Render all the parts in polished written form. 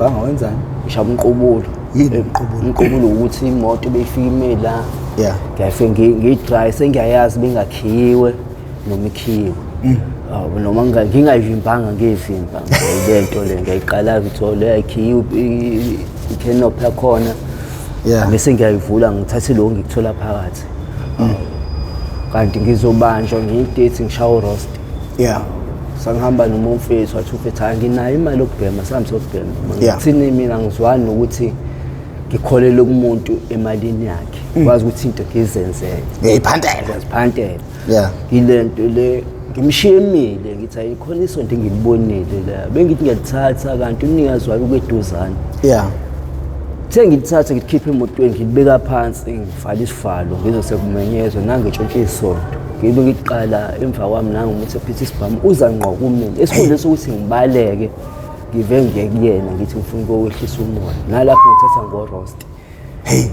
umganga wenzani? Ngishaya umqubulo. Yini umqubulo? Umqubulo ukuthi imoto beyifika imela. Yeah. Ngiyafike ngidrive sengiyayazi bengakhiwe noma ikhiwe. Noma ngingayivimbanga ngevimba lento le ngiyayiqala ngithole ayikhiwe icanopy yakhona. Yeah. Bese ngiyayivula ngithathe lokho ngikuthola phakathi. Kanti ngizobanjwa ngiyidate ngishaya uroast. Yeah. Sangihamba nomfethu wathi ufethu nginayo imali yokubhema sami sokubhema. Yeah. Ngithini mina ngizwani ukuthi ngikholele kumuntu emalini yakhe. Kwazi ukuthi into ngizenzele. Ngiyiphantela. Yeah. Ilento le ngimshiyemile ngithi ayikhona isonto engilibonile la. Bengithi ngiyalithatha kanti umnikazi walo kweduzana. Yeah. Sengithatha ngikhiphe emotweni ngibeka phansi ngivala isivalo ngizosekumenyezwa nangitshontshe isonto. Ngibe ngiqala emva kwami nangomuthi ephethe isibhamu uza ngqo kumina. Esikhundleni sokuthi ngibaleke ngive ngeke kuyena ngithi ngifuna ukwehlisa umoya. Nalapho ngithatha ngoroast. Hey.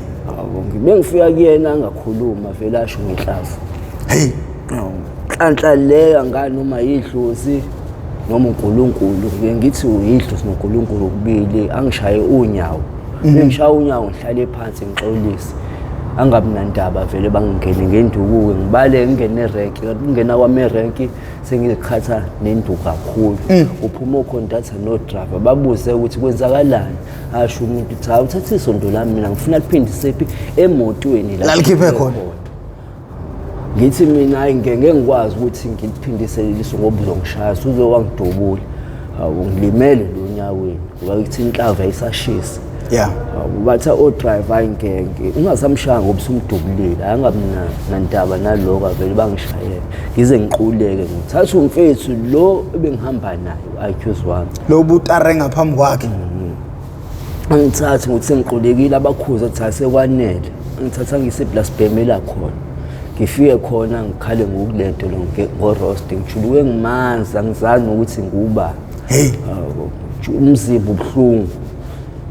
Ngibe ngifika kuyena angakhuluma vele asho ngehlafu. Hey. Kanhla leya ngani noma yidlozi noma uNkulunkulu ngithi uyidlozi noNkulunkulu kubili angishaye unyawo. Ngishaya unyawo ngihlale phansi ngixolise. Angabi nandaba vele bangingene ngenduku ngibale ngene rank ngingena kwame rank sengikhatha nenduku kakhulu. Uphuma uconductor no driver babuze ukuthi kwenzakalani. Asho umuntu uthi hawu uthathe isondo lami mina ngifuna liphindise phi emotweni la likhiphe khona. Ngithi mina hayi ngeke ngikwazi ukuthi ngiliphindise liso ngoba uzongishaya uzowangidubula. Hawu ngilimele lo nyaweni ngoba ngithi inhlava ayisashisa. Yeah. Batha o driver ayingeke ungasamshaya ngoba usumdubulile angabi nandaba naloka vele bangishayela ngize ngiquleke ngithatha umfethu lo ebengihamba naye accuse wami lo butare ngaphambi kwakhe. Angithatha ukuthi sengiqulekile abakhuza ukuthi asekwanele ngithatha ngiseblasbemela khona ngifike khona ngikhale ngokulento lo ngoroast ngijuluke ngimanzi angizange ukuthi nguba. Hey. Umzimba ubuhlungu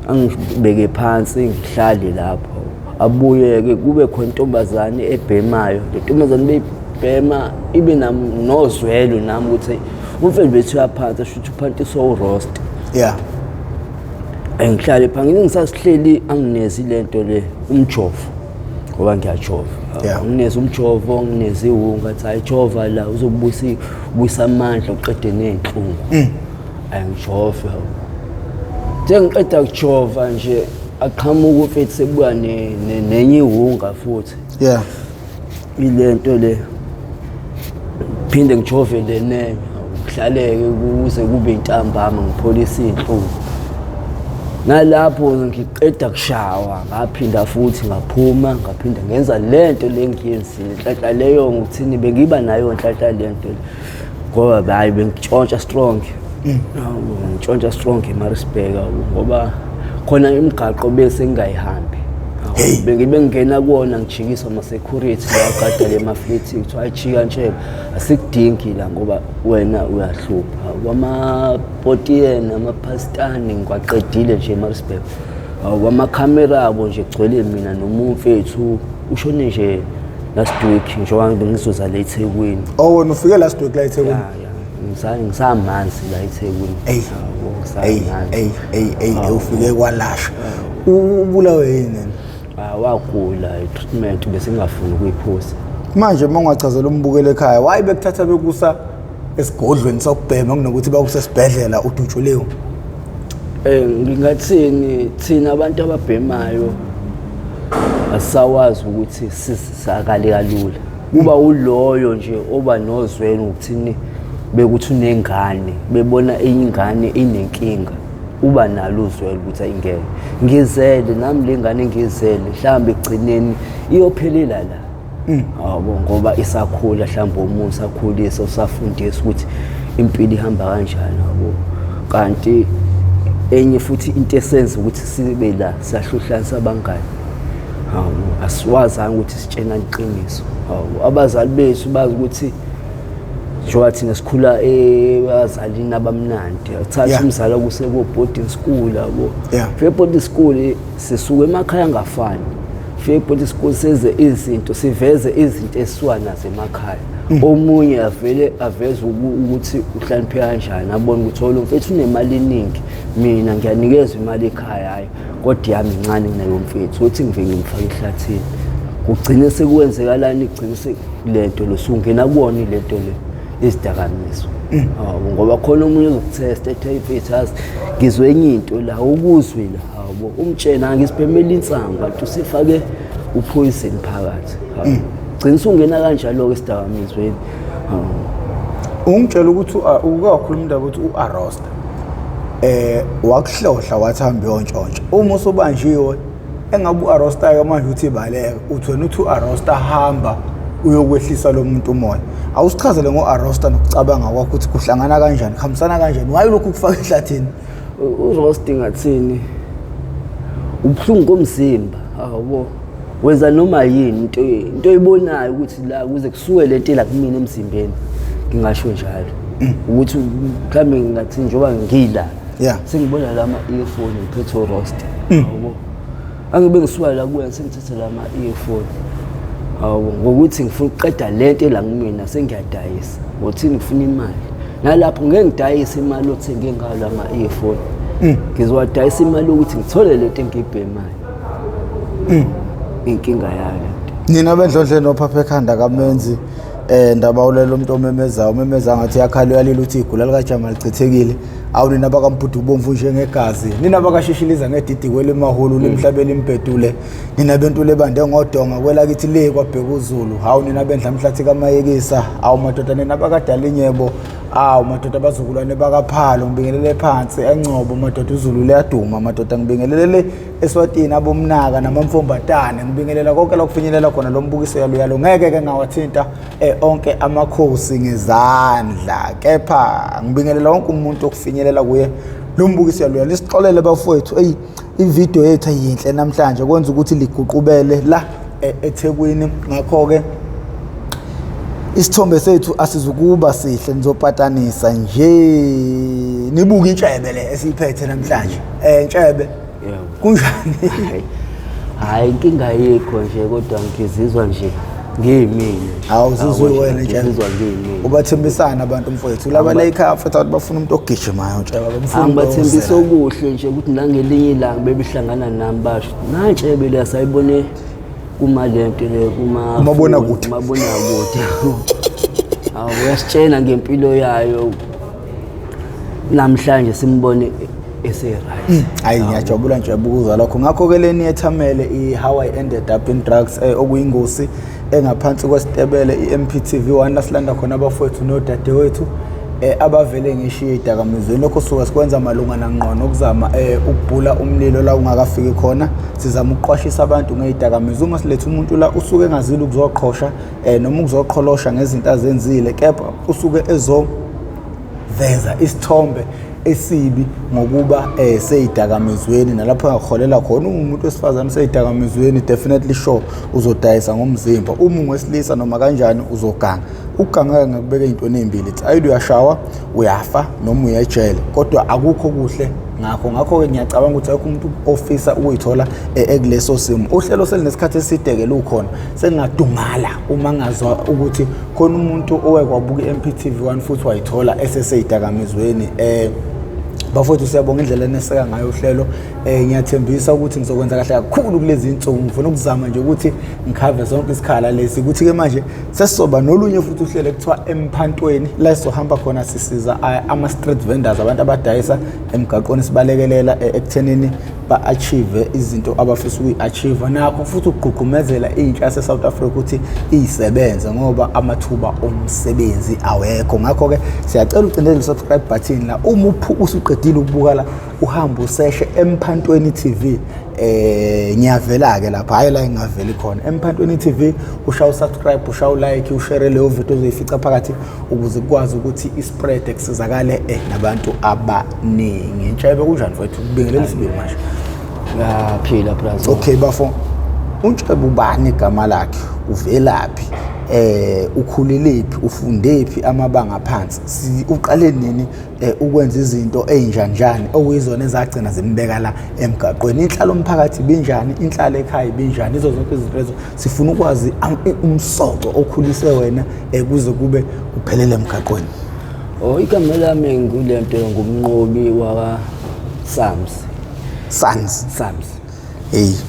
angibeke phansi ngihlale lapho abuyeke kube khona intombazane ebhemayo le ntombazane beyibhema ibe nozwelo nami ukuthi umfeli bethu yaphansi ashuthi uphantiswa uroast. Yeah. Ngihlale phansi ngisasihleli anginezi lento le umjovo ngoba ngiyajova. Nginezi umjovo nginezi iwunga athi ayijova la uzobuyisa amandla uqede nenhlungu. Angijova. Ngiqeda ukujova nje aqhamuka umfethu sebuya nenye ihunga futhi. Yeah. Ilento le phinde ngijove lenenye ngihlaleke kuze kube intambama ngipholisa inhlungu. Nalapho ngiqeda kushawa ngaphinda futhi ngaphuma ngaphinda ngenza lento le ngiyenzile nhlanhla leyo ngikuthini bengiba nayo nhlanhla lento ngoba hayi bengitshontsha strong. Ngitshontsha strong eMaritzburg ngoba khona imigaqo bese ngingayihambi. Bengibe ngena kuona ngijikiswa ama security la gada le maflethi kuthiwa ayijika nje asikudingi la ngoba wena uyahlupha. Kwama potien amapastani ngikwaqedile nje eMaritzburg. Kwama camera abo nje gcwele mina nomfethu ushone nje last week njengoba ngizoza la eThekwini. Wena ufike last week la eThekwini? Ngisamanzi la eThekwini. Hey, ufike kwalasha. Ubulawe yini? Wagula treatment bese ngafuni ukuyiphuza. Manje mangachazela umbukele ekhaya, why bekuthatha bekusa esigodlweni sokubhema kunokuthi bakusesibhedlela udutshuliwe? Ngingathini thina abantu ababhemayo asawazi ukuthi sisakale kalula. Kuba uloyo nje oba nozwelo ukuthini bekuthi unengane bebona ingane inenkinga uba nalo uzwelo ukuthi ayingeke ngizele nami lengane ngizele mhlambe egcineni iyophelela la. Ngoba isakhula mhlambe umuntu sakhulisa usafundisa ukuthi impilo ihamba kanjani kanti enye futhi into esenza ukuthi sibe la siyahluhlanisa abangani. Asiwazanga ukuthi sitshena iqiniso. Abazali bethu bazi ukuthi njengoba thina sikhula ebazalini abamnandi uthatha umzali akuse ku boarding school yabo. Boarding school sisuka emakhaya angafani fike point school senze izinto siveze izinto esisuka nazo emakhaya omunye aveze ukuthi uhlaniphe kanjani abone ukuthi mfethu unemali eningi mina ngiyanikezwa imali ekhaya hayi kodwa yami incane kunayo mfethu uthi ngiveke ngimfaka ehlathini kugcine sekwenzekalani igcine lento losungena kuwona lento le isidakamizwa ngoba khona umunye uzokuthesta ethi mfethu azi ngizwe enye into la ukuzwi la hawo umtshena ngisipemela insangu kanti usifake uphoyison phakathi gcina ungena kanjalo ke isidakamizweni ungitshela ukuthi ukakhuluma indaba ukuthi uArosta wakuhlohla wathamba yontshontsha uma usobanjiwe engabe uArosta ke manje uthi baleka uthi wena uthi uArosta hamba uyokwehlisa lo muntu umoya awusichazele ngoArosta nokucabanga kwakho ukuthi kuhlangana kanjani khambisana kanjani waye lokhu kufaka ehlathini uRosta ngathini ubhlungu komzimba hawo wenza noma yini into oyibonayo ukuthi la kuze kusuke lento la kumina emzimbeni ngingasho njalo ukuthi mhlambe ngathi njoba ngila sengibona lama earphone ngiphethe uRosta hawo angibe ngisuka la kuya sengithethe lama earphone hawo ngokuthi ngifuna ukuqeda lento la kumina sengiyadayisa ngokuthi ngifuna imali nalapho ngeke ngidayise imali othenge ngayo lama earphone ngizowadayisa imali ukuthi ngithole lento engibhemayo inkinga yalo nina bendlondle nophapha ekhanda kamenzi ndaba ulela umuntu omemeza ngathi yakhala uyalila uthi igula lika Jama lichithekile awunina bakaMbhudu ubomvu njengegazi nina bakashishiliza ngedidi kwele mahulu lemhlabeni impedule nina bentule bande ngodonga kwela kithi le kwabheka uZulu hawu nina bendla mhlathi kamayekisa awu madoda nina bakadala inyebo awu madoda abazukulwane bakaPhalo ngibingelele phansi eNgcobo madoda uZulu leyaduma madoda ngibingelele eSwatini abomnaka namamfombatane ngibingelela konke lokufinyelela khona lo mbukiso yalo ngeke ke ngawathinta onke amakhosi ngezandla kepha ngibingelela wonke umuntu okufinyelela kuye lo mbukiso yalo lisixolele bafowethu ivideo yethu ayinhle namhlanje kwenza ukuthi liguqubele la eThekwini ngakho ke isithombe sethu asizukuba sihle nizopatanisa nje nibuka intshebe le esiphethe namhlanje intshebe kunjani hayi inkinga yikho nje kodwa ngizizwa nje ngiyimini awuzizwe wena nje ngizizwa ngiyimini ubathembisana abantu mfowethu laba la ekhaya mfethu bafuna umuntu ogijimayo ntshebe bafuna angibathembisa okuhle nje ukuthi nangelinye ilanga bebihlangana nami basho nantshebe le sayibone kumalento le umabona kude uyasitshela ngempilo yayo namhlanje simbone ese-right hayi ngiyajabula nje ukuzwa lokho ngakho ke leni yethamele how I ended up in drugs okuyingosi engaphansi kwesitebele iMPTV 1 lasilanda khona abafowethu nodadewethu abavele ngishiye idakamizweni lokho suka sikwenza malungana ngqo nokuzama ukubhula umlilo la ungakafiki khona sizama ukuqwashisa abantu ngezidakamizwa uma silethe umuntu la usuke engazili ukuzoqhosha noma ukuzoqholosha ngezinto azenzile kepha usuke ezoveza isithombe esibi ngokuba seyidakamizweni nalapho ngakholela khona umuntu wesifazane seyidakamizweni definitely sure uzodayisa ngomzimba uma ungesilisa noma kanjani uzoganga ukuganga ngakubeka into ezimbili ethi ayide uyashawa uyafa noma uyejele kodwa akukho kuhle ngakho ke ngiyacabanga ukuthi akho umuntu ofisa ukuyithola ekuleso simo uhlelo selinesikhathi eside ke lukhona sengadumala uma ngazwa ukuthi khona umuntu owekwabuka iMPTV 1 futhi wayithola eseseyidakamizweni bafowethu siyabonga indlela eneseka ngayo uhlelo ngiyathembisa ukuthi ngizokwenza kahle kakhulu kulezi insuku ngifuna ukuzama nje ukuthi ngikhave zonke isikhala lesi ukuthi ke manje sesizoba nolunye futhi uhlelo ekuthiwa emphantweni la sizohamba khona sisiza ama street vendors abantu abadayisa emgaqweni sibalekelela ekuthenini ba-achieve izinto abafisa ukuyi-achieve nakho futhi ukugqugqumezela intsha yase-South Africa ukuthi iyisebenze ngoba amathuba omsebenzi awekho ngakho ke siyacela ucindezele subscribe button la uma usuqedile ukubuka la uhamba useshe eMphantweni TV ngiyavela ke lapha hayi la ngaveli khona eMphantweni TV ushaye subscribe ushaye like ushare leyo video ozoyifica phakathi ukuze ukwazi ukuthi ispread kusizakale nabantu abaningi ntshebe kunjani mfowethu kubingelela sibe manje yaphila brother okay bafo untshebe ubani igama lakhe uvelaphi ukhulilephi ufundephi amabanga aphansi uqale nini ukwenza izinto ezinjanjani okuyizona ezagcina zimbeka la emgaqweni inhlalo umphakathi binjani inhlalo ekhaya binjani izo zonke izinto lezo sifuna ukwazi umsoco okhulise wena kuze kube uphelele emgaqweni. Igama lami ngulento ngumnqobi wa Sams.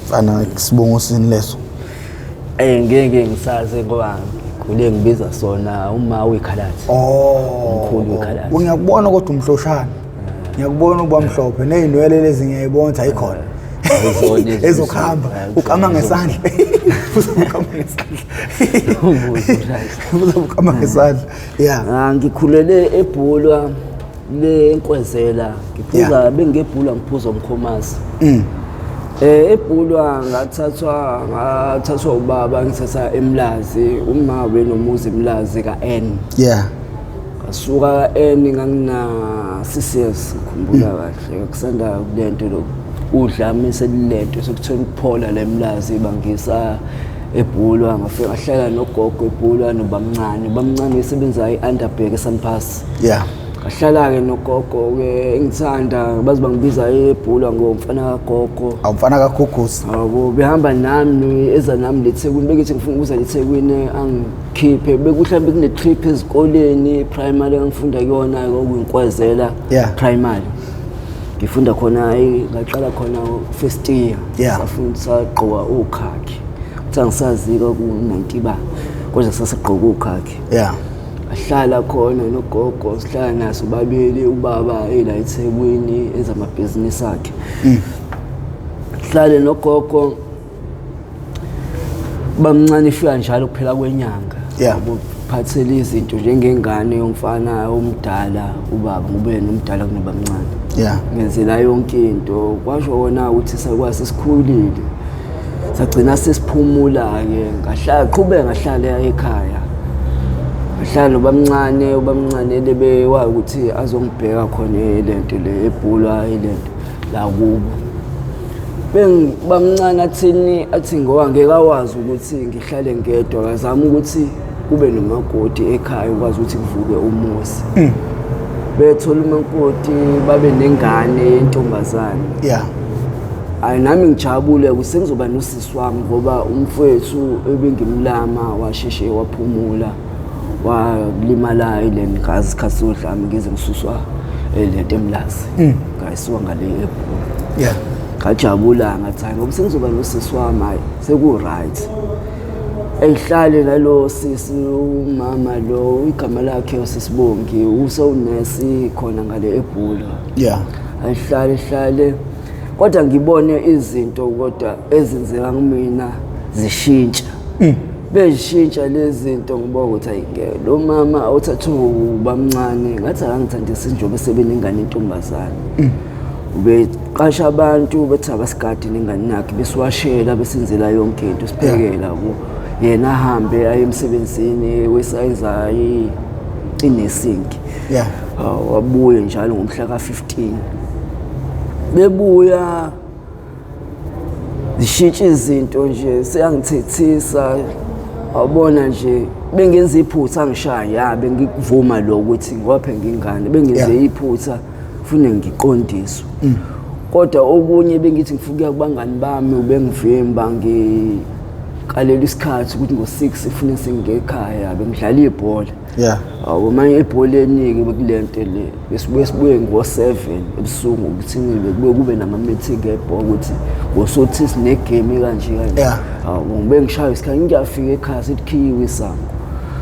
Mfana sibongo sini leso. Ngeke ngisaze ngoba kule ngibiza sona uma wekhalathi. Umkhulu wekhalathi. Ngiyakubona kodwa umhloshana. Ngiyakubona ukuba mhlophe nezinwele lezi ngiyayibona ayikhona. Ezokhamba ukama ngesandla. Ukama ngesandla. Yeah. Ngikhulele eBhulwa leNkwezela. Ngiphuza bengebhulwa ngiphuza umkhomasi. eBhulwa ngathathwa ubaba ngithatha eMlazi uma benomuzi eMlazi kaN. Yeah. Ngasuka kaN ngangina 6 years ngikhumbula kahle kusanda kulento udlamise lento sokuthola ukuphola leMlazi bangisa eBhulwa ngafika ngahlala nogogo eBhulwa nobamncane esebenza eUnderberg eSunpass. Yeah. Ngahlala ke nogogo ke engithanda bazi bangibiza eBhulwa ngomfana kagogo. Awumfana kaGugusi. Yabo behamba nami eza nami leThekwini bekithi ngifuna ukuza leThekwini angikhiphe bekuhlambe kune trip ezikoleni primary engifunda kuyona okuyinkwezela primary. Ngifunda khona ngaqala khona first year. Safunda sagqoka ukhakhi. Kuthi ngisazika ku90 ba kodwa sasegqoka ukhakhi. Yeah. Ahlala khona nogogo sihlala naso babili ubaba la eThekwini enza amabhizinisi akhe. Sihlale nogogo bamncane ifika njalo kuphela kwenyanga. Ngophathela izinto njengengane yomfana omdala ubaba ngube nomdala kunobamncane. Yeah. Ngenzela yonke into kwasho wona ukuthi sakwazi sikhulile. Sagcina sesiphumula ke ngahlala qhubeka ngahlala ekhaya. Ngahlala ubamncane lebe wazi ukuthi azongibheka khona lento le eBhulwa ilento la kubo. Bamncane athi ngoba ngeke awazi ukuthi ngihlale ngedwa ngazama ukuthi kube nomakoti ekhaya ukwazi ukuthi kuvuke umuzi. Bethola umakoti babe nengane yentombazane. Yeah. Nami ngijabule kusengizoba nosisi wami ngoba umfowethu ebengimlama washeshe waphumula walimala ileni ngazi khasodlami ngize ngisuswa lento eMlazi. Ngayisuka ngale eBhulwa. Yeah. Ngajabula ngathi ngoba sengizoba nosisi wami hayi seku right. Ehlale nalo sisi umama lo igama lakhe usisibongi usewunesi khona ngale eBhulwa. Yeah. Ahlale kodwa ngibone izinto kodwa ezenzeka kumina zishintsha. Beshintsha lezi zinto ngiboka ukuthi ayingeke lo mama uthatha ubamncane ngathi angithandisa njengoba sebenengane intombazane. Ubeqasha abantu bethi abasigadi nengane yakhe besiwashela besenzela yonke into siphekela ku yena ahambe aye emsebenzini wesayiza inesink. Yeah. Wabuye njalo ngomhla ka15. Bebuya zishintsha izinto nje seyangithethisa wabona nje bengenza iphutha ngishaya bengikuvuma lo ukuthi ngophe ngingane bengenze iphutha ufune ngiqondiswe. Kodwa okunye bengithi ngifuna kubangani bami ubengivimba ngikalela isikhathi ukuthi ngo6 ufune singekhaya bengidlala ibhola. Yeah. Manje ebholeni ke bekulento le besibuye ngo7 ebusuku ukuthi kube nama meeting ebhola ukuthi ngosothi sine game kanje kanje. Bengishaya isikhathi ngiyafika ekhaya sithi Khiwe Sango.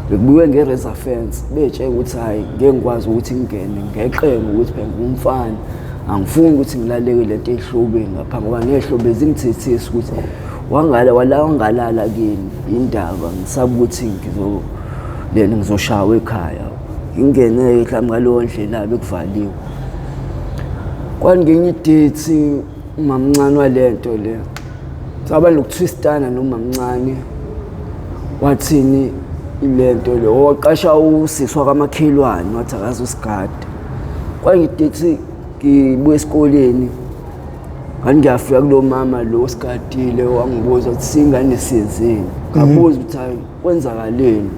Bekubuye ngereserve fence betshela ukuthi hayi ngeke ngikwazi ukuthi ngene ngeqembu ukuthi phela ngumfana angifuni ukuthi ngilaleke lento ehlobeni ngapha ngoba nehlobe zingithethisa ukuthi wangalala kini indaba ngisaba ukuthi ngizoshawa ekhaya ingene mhlawumbe ngalowo ndlela bekuvaliwe. Kwangenye date umamncane walento le saba lokutwistana nomamncane wathini ilento le waqasha usiswa kamakhelwane wathi akazosigada. Kwangidate ngibuye esikoleni kanti ngiyafika kulo mama lo sigadile wangibuza ukuthi singane siyenzeni ngabuza ukuthi hayi kwenzakaleni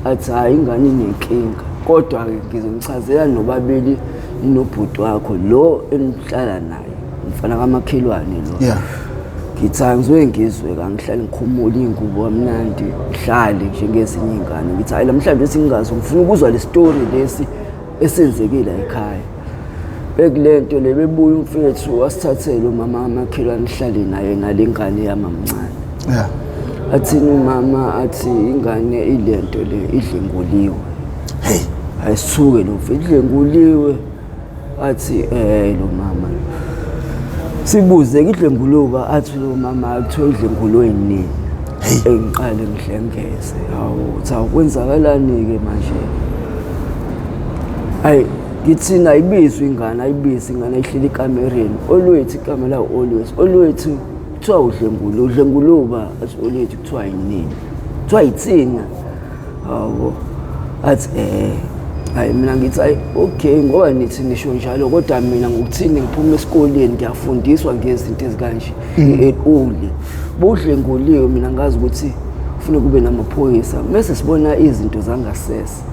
athi hayi ingane inenkinga kodwa ngizomchazela nobabili inobhuti wakho lo enihlala naye mfana kamakhelwane lo ngithangizwe ngizwe kangihlala ngikhumula ingubo kamnandi ngihlale njengezinye ingane ngithi hayi namhlanje singazi ngifuna ukuzwa le story lesi esenzekile ekhaya bekulento le bebuya umfethu wasithathela umama kamakhelwane hlale naye nalengane yamamncane athi umama athi ingane ilento le idlenguliwe ayisuke lo mfethu idlenguliwe athi lo mama sibuze idlenguluka athi lo mama athi idlenguliwe nini engiqale ngihlengeze hawo tha kwenzakalani ke manje ayi ngithina ayibizwe ingane ayibisi ingane ehleli ekamereni olwethu ikamela olwethu kuthiwa udlenguluba athi olwethu kuthiwa yinini kuthiwa yithina hawo athi hayi mina ngithi hayi okay ngoba nithi nisho njalo kodwa mina ngokuthini ngiphuma esikoleni ngiyafundiswa ngezinto ezikanje equli budlenguliwe mina ngazi ukuthi ufuna kube namaphoyisa bese sibona izinto zangasese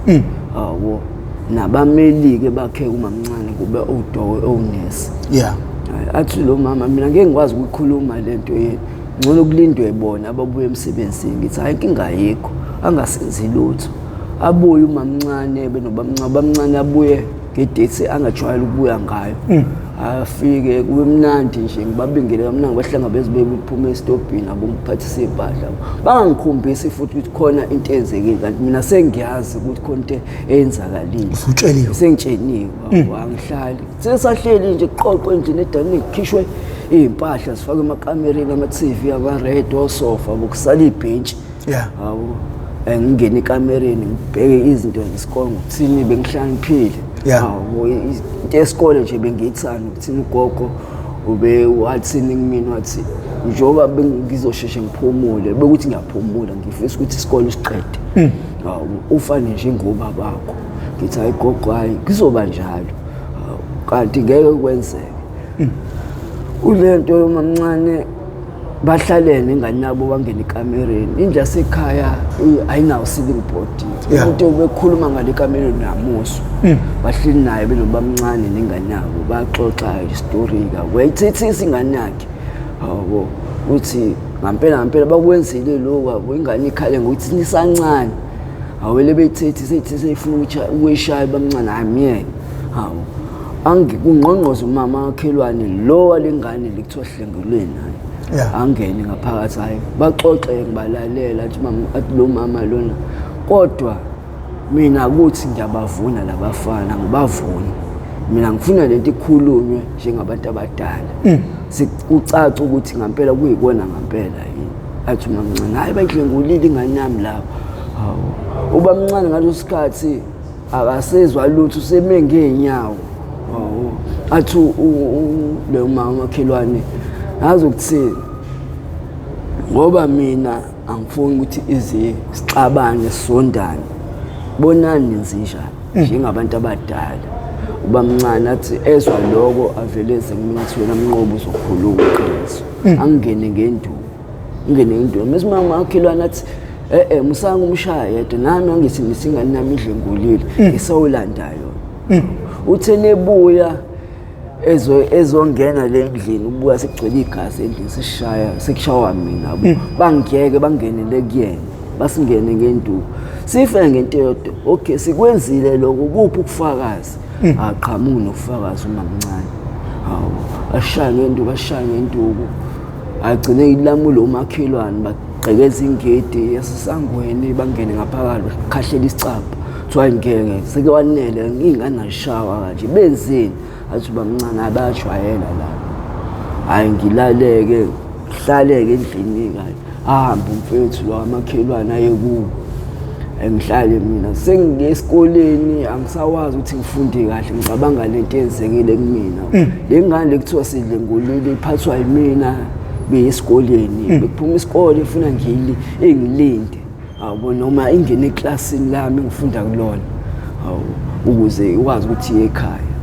hawo nabameli ke bakhe umamncane kube uDowe onesi athi lo mama mina ngeke ngikwazi ukukhuluma lento yini ngcono kulindwe bona ababuye emsebenzini ngithi hayi inkinga ayikho angasenzi lutho abuye umamncane bamncane abuye ngedate angajwayela ukubuya ngayo afike kube mnandi nje ngibabingele kamnandi bahlangabeze bephuma estopini abongiphathisa impahla bangangikhombisi futhi ukuthi khona into enzekile kanti mina sengiyazi ukuthi konke eyenzakalile usutsheliwe sengitsheniwe wangihlali sesahleli nje qoqo endlini edani ngikhishwe impahla sifake emakamereni ama-TV aba-radio sofa bokusala ibhenji hawo ngingena ekamereni ngibheke izinto zesikole ngokuthini bengihlaniphile hawo into yesikole nje bengiyithanda ukuthini ugogo ube wathini kimi wathi njoba bengizosheshe ngiphumule bekuthi ngiyaphumula ngifisa ukuthi isikole siqede hawo ufane nje ngoba bakho ngithi hayi gogo hayi kuzoba njalo kanti ngeke kwenzeke ulento yomamncane bahlalene nganabo bangena ekamereni indla sekhaya ayinawo ceiling board umuntu obekhuluma ngale kamereni namuso bahleli naye benobamncane nenganabo baxoxa istory ka wayithethisa ingane yakhe hawo uthi ngampela bakwenzile lokho ingane ikhale ngokuthi nisancane awele beyithethi sethi seyifuna ukuyishaya bamncane amyeni hawo angikungqongqoza umama wakhelwane lo walengane likuthiwa hlengelwe naye angene ngaphakathi hayi baxoxe ngibalalela athi mama athi lo mama lona kodwa mina ukuthi ngiyabavuna labafana ngibavuna mina ngifuna lento ikhulunywe njengabantu abadala sikucaca ukuthi ngampela kuyikona ngampela yini athi mamncane hayi bayidlengulile ingane yami lapha hawo ubamncane ngalo sikhathi akasezwa lutho useme ngeenyawo hawo athi lo mama wakhelwane azokuthini ngoba mina angifuni ukuthi sixabane sondane bonani nenzisha njengabantu abadala ubamncane athi ezwa lokho aveleze kimi ngathi wena mnqobo uzokhuluma iqiniso angene ngenduku mesimama wakhelwane athi musanga umshaya yedwa nami angithi nisingane nami idlengulile ngisawulandayo uthenebuya ezongena le ndlini ubuya sekugcwele igazi endlini sekushawa mina bangiyeke bangenele kuyena basingene ngenduku sife ngento yodwa okay sikwenzile lokho kuphi ukufakazi aqhamuka nokufakazi umamncane hawo ashaya ngenduku agcine ilamulo umakhelwane bagqekeza ingedi yasesangweni bangene ngaphakathi khahlela isicapha kuthiwa ngeke seke wanele ingane nashawa kanje benzeni athi bamncane abajwayela la hayi ngilaleke hlaleke endlini kahle ahamba umfethu lo amakhelwane ayekuwo engihlale mina sengiyesikoleni angisawazi ukuthi ngifunde kahle ngicabanga lento enzekile kumina lengane lekuthiwa sidlengulile iphathwa yimina beyesikoleni bekuphuma isikole ifuna engilinde hawo noma ingene eclassini lami ngifunda kulona hawo ukuze ukwazi ukuthi iye ekhaya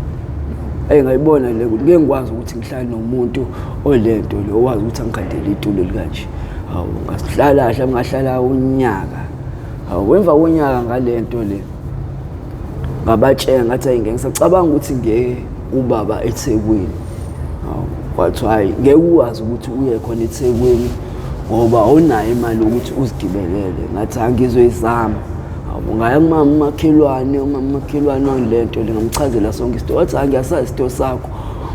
engayibona le ukuthi ngeke ngikwazi ukuthi ngihlale nomuntu olento le owazi ukuthi angikhandele itulo likanje. Hawu ngahlala unyaka. Hawu emva konyaka ngalento le ngabatshela ngathi ayingeke ngisacabanga ukuthi ngeke ubaba eThekwini. Hawu kwathi hayi ngeke ukwazi ukuthi uye khona eThekwini ngoba awunayo imali ukuthi uzigibelele. Ngathi angizoyizama. Hawu ngaya umakhelwane wangilento le ngamchazela sonke isito. Wathi angiyasazi isito sakho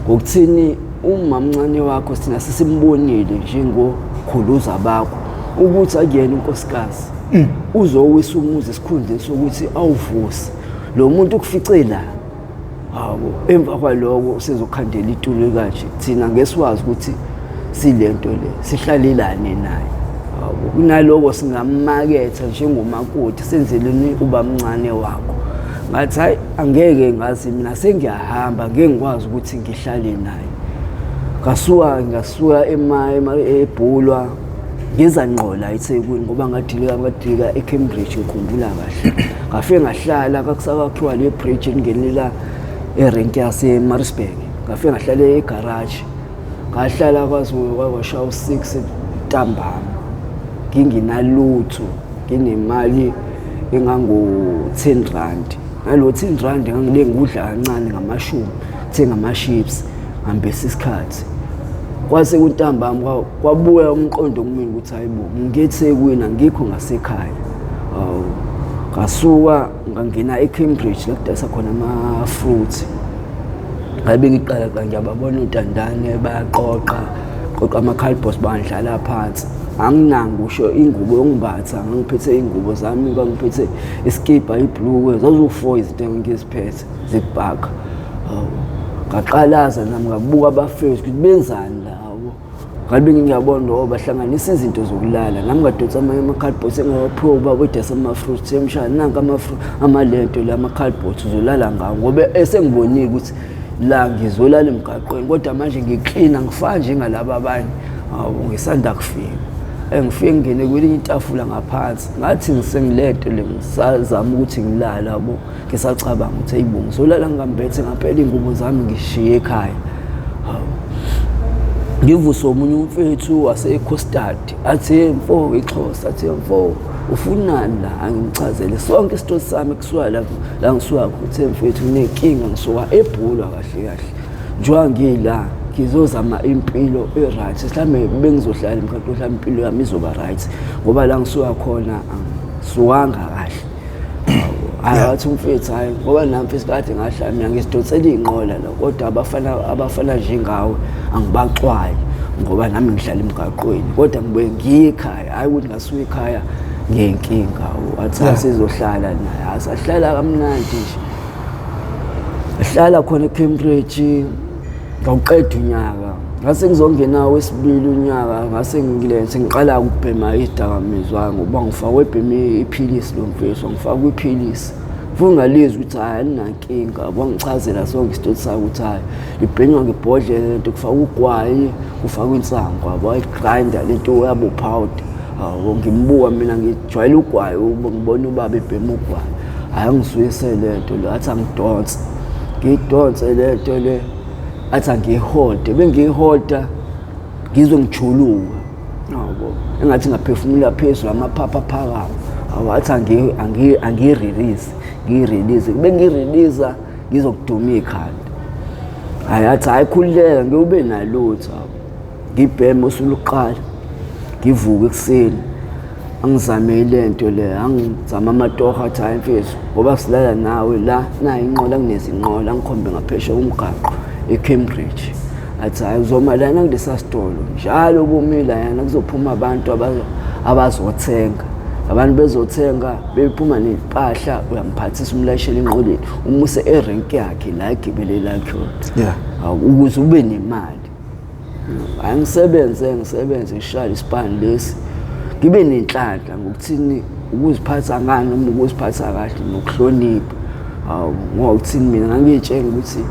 ngokuthini umamncane wakho sina sisimbonile njengokhuluza bakho ukuthi akuyena unkosikazi uzowisa umuzi esikhundleni sokuthi awuvusi lo muntu ukufice la. Hawo emva kwaloko sizokhandela itulo kanje thina ngeswazi ukuthi silento le sihlalelane naye. Hawo kunaloko singamaketha njengomakoti senzeleni ubamncane wakho. Ngathi hayi angeke ngazi mina sengiyahamba ngeke ngikwazi ukuthi ngihlale naye. Ngasuka eBhulwa ngizanqola eThekwini ngoba ngadilika eCambridge ngikhumbula kahle. Ngafike ngahlala kakusakhiwa le bridge engenela erenki yaseMaritzburg. Ngafike ngahlala egarage. Ngahlala kwashawu 6 ntambama. Nginginalutho, nginemali engango 10 rand. Ngalo 10 rand ngangile ngudla kancane ngamashumi, thenga ama-chips, ngihambisa isikhathi. Kwase kuntambama kwabuya umqondo kumina ukuthi hayibo ngiyeThekwini angikho ngasekhaya. Ngasuka ngangena eCambridge la kudayisa khona ama-fruit. Ngabe ngiqala ngiyababona uNtandane bayaqoqa ama-cardboards bandlala phansi. Anginanga usho ingubo yongimbatha ngiphethe ingubo zami ngiphethe iskipa iblue zazo4 izinto engiziphethe zikubhaka. Ngaqalaza nami ngabuka abafethu ukuthi benzani lawo. Ngabe ngiyabona lo bahlanganisa izinto zokulala nami ngadonsa ama-cardboards engawaphuba kodwa sama-fruit emshana nanka ama-fruit amalento la ama-cardboards uzolala ngawo ngoba esengibonile ukuthi la ngizolala emgaqweni kodwa manje ngiclean ngifana njengalabo abanye. Hawu ngisanda kufika. Ngifike ngene kwelinye itafula ngaphansi ngathi ngisengilento le ngisazama ukuthi ngilala yabo ngisacabanga ukuthi hayibo ngizolala ngingambethe ngaphela ingubo zami ngishiye ekhaya. Ngivuso omunye umfethu waseCostard athi mfo eXhosa athi mfo ufunani la angichazele sonke isito sami kusuka la ngisuka ukuthi mfethu unenkinga ngisuka eBhulwa kahle njengoba ngila ngizozama impilo eright mhlambe bengizohlala emkhathi mhlambe impilo yami izoba right ngoba la ngisuka khona angisuwanga kahle. Ayathi umfethu hayi ngoba nami mfethu kade ngahlala mina ngisidonsela inqola la kodwa abafana njengawe angibaxwayi ngoba nami ngihlala emgaqweni kodwa ngibuye ngiyikhaya hayi ukuthi ngasuka ekhaya ngenkinga. Athi sizohlala naye asahlala kamnandi nje ahlala khona eCambridge. Ngawuqeda unyaka ngase ngizongena wesibili unyaka ngase ngilenze ngiqala ukubhema idakamizwa ngoba ngifakwe ebheme iphilisi lo mfethu ngifakwe iphilisi ngingalizwe ukuthi hayi aninankinga bangichazela sonke isito sakho ukuthi hayi libhenywa ngebhodlela lento kufaka ugwayi kufaka insangu abayigrinder lento yabo powder. Ngimbuka mina ngijwayele ugwayi ngibona ubaba ebhema ugwayi hayi ngisuyise lento lo athi ngidonse lento le athi ngiholde bengiholda ngizwe ngijuluka. Engathi ngaphefumula phezulu amaphapha phakathi. Awathi ngirelease bengirelease ngizokuduma ikhanda. Athi ayikhululeka ngiyube nalutho ngibheme usuluqala ngivuka ekseni angizame lento le angizama amatoha athi hayi mfethu ngoba silala nawe la na inqola kunezinqola ngikhombe ngaphesha umgaqo eCambridge. Athi hayi uzoma lana kulesa sitolo njalo bomila yana kuzophuma abantu abazothenga abantu bezothenga bephuma nempahla uyamphathisa umlashela inqoleni umuse erenki yakhe la igibelela khona ukuze ube nemali. Angisebenze ngishaya ispan lesi ngibe nenhlanhla ngokuthini ukuziphatha ngani noma ukuziphatha kahle nokuhlonipha. Ngokuthini mina ngangitshela ukuthi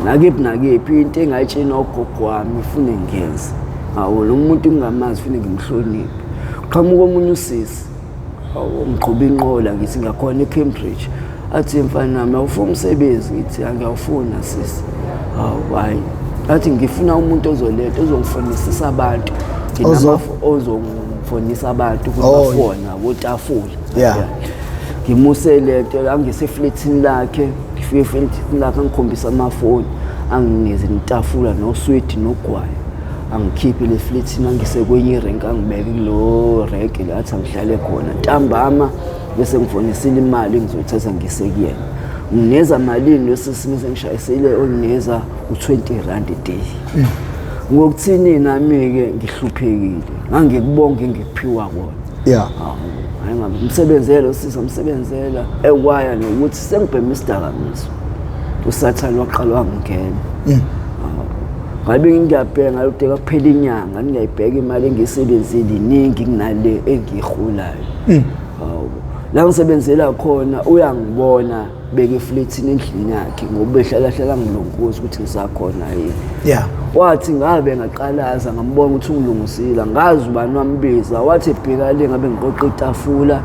nakephi into engayitshena ogogo wami ufune ngenze. Lo muntu ngingamazi ufune ngimhloniphe. Qhamuka omunye usisi ngiqhuba inqola ngithi ngakhona eCambridge athi mfana nami awufuna umsebenzi ngithi angiyawufuna sisi. Hayi athi ngifuna umuntu ozoletha ozongifonisisa abantu ozongifonisa abantu kubafona botafula ngimuse lento angiseflethini lakhe ngifike eflethini lakhe ngikhombisa amafoni angineze nitafula nosweet nogwayi angikhiphe le flethini angise kwenye rank angibeke kulo rank la athi angihlale khona ntambama bese ngifonisile imali ngizothatha ngise kuyena ngineza malini losisimo ngishayisele olineza u20 rand a day ngokuthini nami ke ngihluphekile ngangikubonga ngiphiwa kona hayi ngabe umsebenzelo sizomsebenzela ekwaya nokuthi sengibhema isidakamizwa usathana waqalwa ngingena ngabe ngiyabheka ngalokude kuphela inyanga ngiyayibheka imali engisebenzile iningi kunale engiholayo la ngisebenzela khona uyangibona beke flethini endlini yakhe ngoba behlala ngilongoza ukuthi ngisakhona yini wathi ngabe ngaqalaza ngambona ukuthi ungilungisile ngazi ubani wambiza wathi ebheka le ngabe ngiqoqa itafula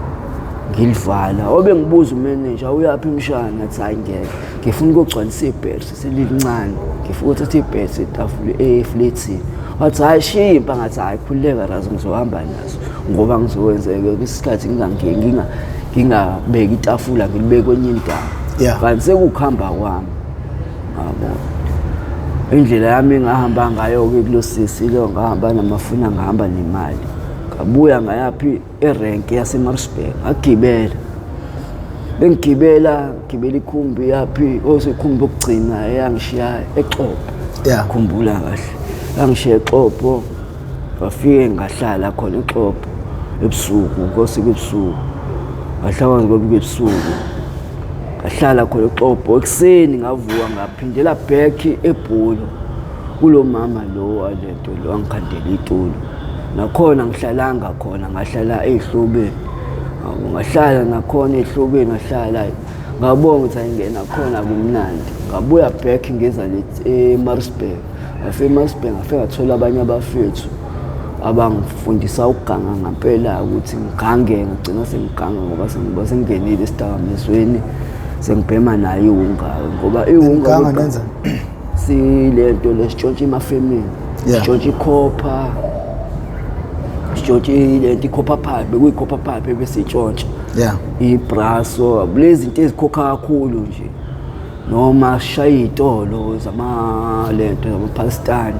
ngilivala obe ngibuza umanager uyaphi imshana athi ayingeke ngifuna ukugcwalisa ibhesi selincane ngifuna ukuthatha ibhesi etafula eflethini wathi hayi shimpa ngathi hayi khuleka razi ngizohamba nazo ngoba ngizowenzeka isikhathi ngingabeka itafula ngilibeke kwenye indawo kanti sekukhamba kwami indlela yami ngahamba ngayo ke kulosisi lo ngahamba namafuna ngahamba nemali ngabuya ngayaphi erank yaseMaritzburg ngagibela bengigibela ikhumbi yaphi osekhumbi okugcina eyangishiya eXhopo khumbula kahle yangishiya eXhopo bafike ngahlala khona eXhopo ebusuku ngosike ebusuku ngahlala ngoba ebusuku ngahlala khona eXhopo ekseni ngavuka ngaphindela back eBhulu kulo mama lo walento lo angikhandela itulo nakhona ngihlalanga khona ngahlala eHlobeni ngahlala nakhona eHlobeni ngahlala ngabonga ukuthi ayingena khona kumnandi ngabuya back ngeza eMaritzburg eMaritzburg ngafika ngathola abanye abafethu abangifundisa ukuganga ngempela ukuthi ngigange ngigcina sengiganga ngoba sengiba sengenile esidakamizweni sengibhema nayo iwunga ngoba iwunga nenza silento lesitshontsha emafemini sitshontsha ikhopha sitshontsha lento ikhopha pipe kuyikhopha pipe bese itshontsha ibraso lezi zinto ezikhokha kakhulu nje noma shaya izitolo lento zamapalestine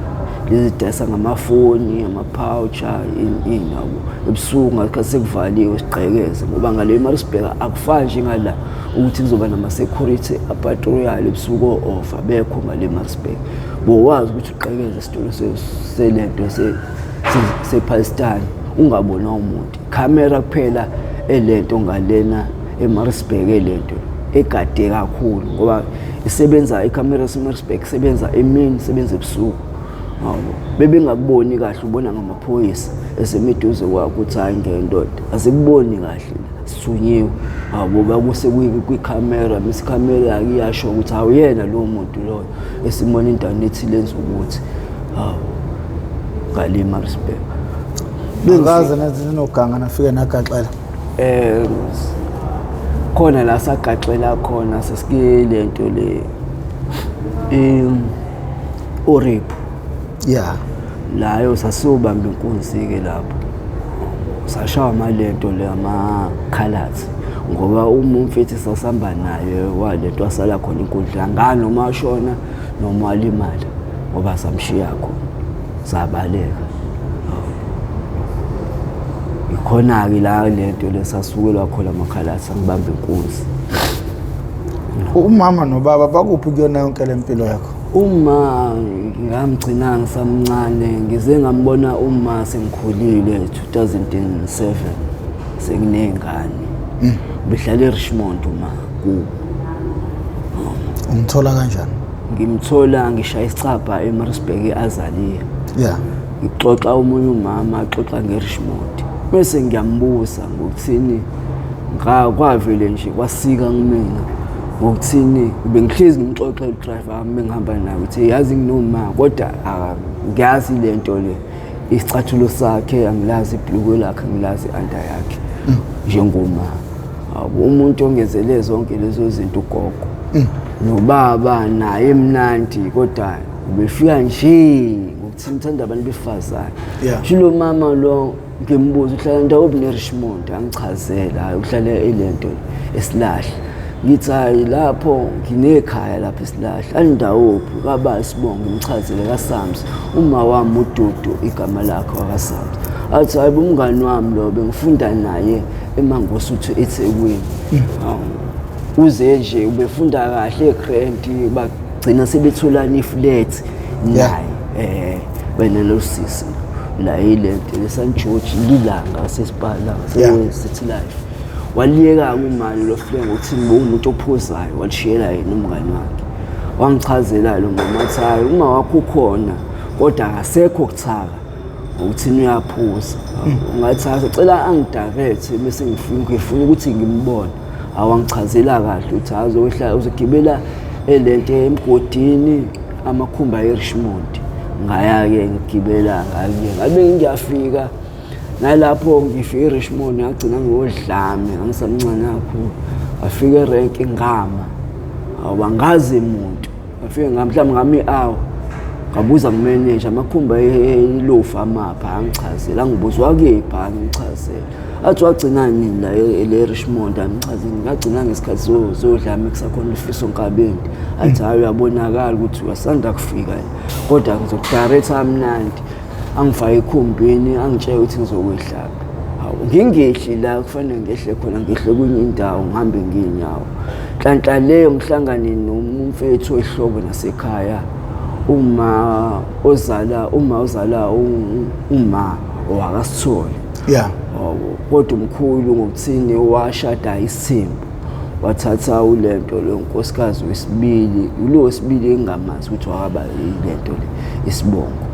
lezi desa ngamafoni amapoucher inawo ebusuku ngasikhathi sekuvaliwe sigqekeze ngoba ngale eMaritzburg akufani njengala ukuthi kuzoba nama security apatrol ebusuku offer bekho ngale eMaritzburg bowazi ukuthi uqhekeze isitolo selento sePalestine ungabona umuntu camera kuphela elento ngalena eMaritzburg elento egade kakhulu ngoba isebenza icamera eMaritzburg isebenza emini isebenza ebusuku bebengakuboni kahle ubona ngamaphoyisa esemiduze kwakho ukuthi hayi ngendoda asikuboni kahle sithunyiwe bakuse kwicamera camera akiyasho ukuthi awuyena lo muntu loyo esimona internet lenza ukuthi ngale eMaritzburg bengaze nezinoganga nafike nagaxela khona la sagaxela khona sesikile lento le oriphu layo sasubamba inkunzi ke lapho sashaya amalento le amakhalathi ngoba umfethi sasihamba naye walento wasala khona inkundla ngani noma ashona noma alimala ngoba samshiya khona sabaleka ikhona ke la lento lesasukelwa khona amakhalathi ngibamba inkunzi umama nobaba bakuphi kuyona yonke lempilo yakho uma ngamgcina ngisamncane ngize ngambona uma sengikhulile 2007 senginengane behlala eRichmond uma umthola kanjani ngimthola ngishaya isicapha eMaritzburg eAzalia ngixoxa umunye umama axoxa ngeRichmond bese ngiyambuza ngokuthini kwavele nje kwasika kumina ngokuthini bengihlezi ngixoxa udriver wami ngihamba naye uthi yazi nginoma kodwa ngiyazi lento le isicathulo sakhe angilazi ibhlukwe lakhe angilazi anda yakhe njengoma umuntu ongezele zonke lezo zinto ugogo nobaba naye emnandi kodwa ubefika nje ngokuthi ngithanda abantu besifazane. Shilo mama lo ngimbuza uhlala ndawophi neRichmond, angichazela hayi uhlala elento eSilahle. Ngithi hayi lapho nginekhaya lapha eSilahle. Andawophi kaba Sibongo ngimchazele kaSams. Uma wami uDudu igama lakhe wakaSams. Athi hayi umngani wami lo bengifunda naye eMangosuthu eThekwini. Uze nje ubefunda kahle eGrant bagcina sebetholana iflat naye wena lo sisi la ilento leSan George lilanga sesibhala seCity Life. Waliyeka umali lo flengo ukuthi umuntu ophuzayo walishiyela yena umngani wakhe. Wangichazela lo mama athi hayi uma wakho ukhona kodwa akasekho kuthaka ukuthi uyaphuza. Ungathi acela angidirect bese ngifuna ukuthi ngimbone. Awangichazela kahle uthi azohlala uzogibela elento emgodini amakhumba eRichmond. Ngaya-ke ngigibela ngabe ngiyafika nalapho ngifika eRichmond ngagcina ngodlame ngisamncane kakhulu. Afika erank ngama awangazi umuntu. Afike mhlawumbe ngami ngabuza kumanager amakhumba elofa mapha angichazela ngibuzwa kephi angichazela. Athi wagcina nini la eRichmond angichazela ngagcina ngesikhathi zodlame kusakhona ifiso Nkabende. Athi hayi uyabonakala ukuthi wasanda kufika kodwa ngizokudirect amnandi angifake ekhumbini angitshela ukuthi ngizokwehlaphi. Ngingehli la kufanele ngehle khona ngehle kwenye indawo ngihambe nginyawo. Nhlanhla leyo ngihlangane nomfethu ehlobo nasekhaya. Uma ozala wakaSithole. Kodwa umkhulu ngokuthini washada isimbo. Wathatha ulento lenkosikazi wesibili, lo wesibili engamazi ukuthi wakaba ilento le iSibongo.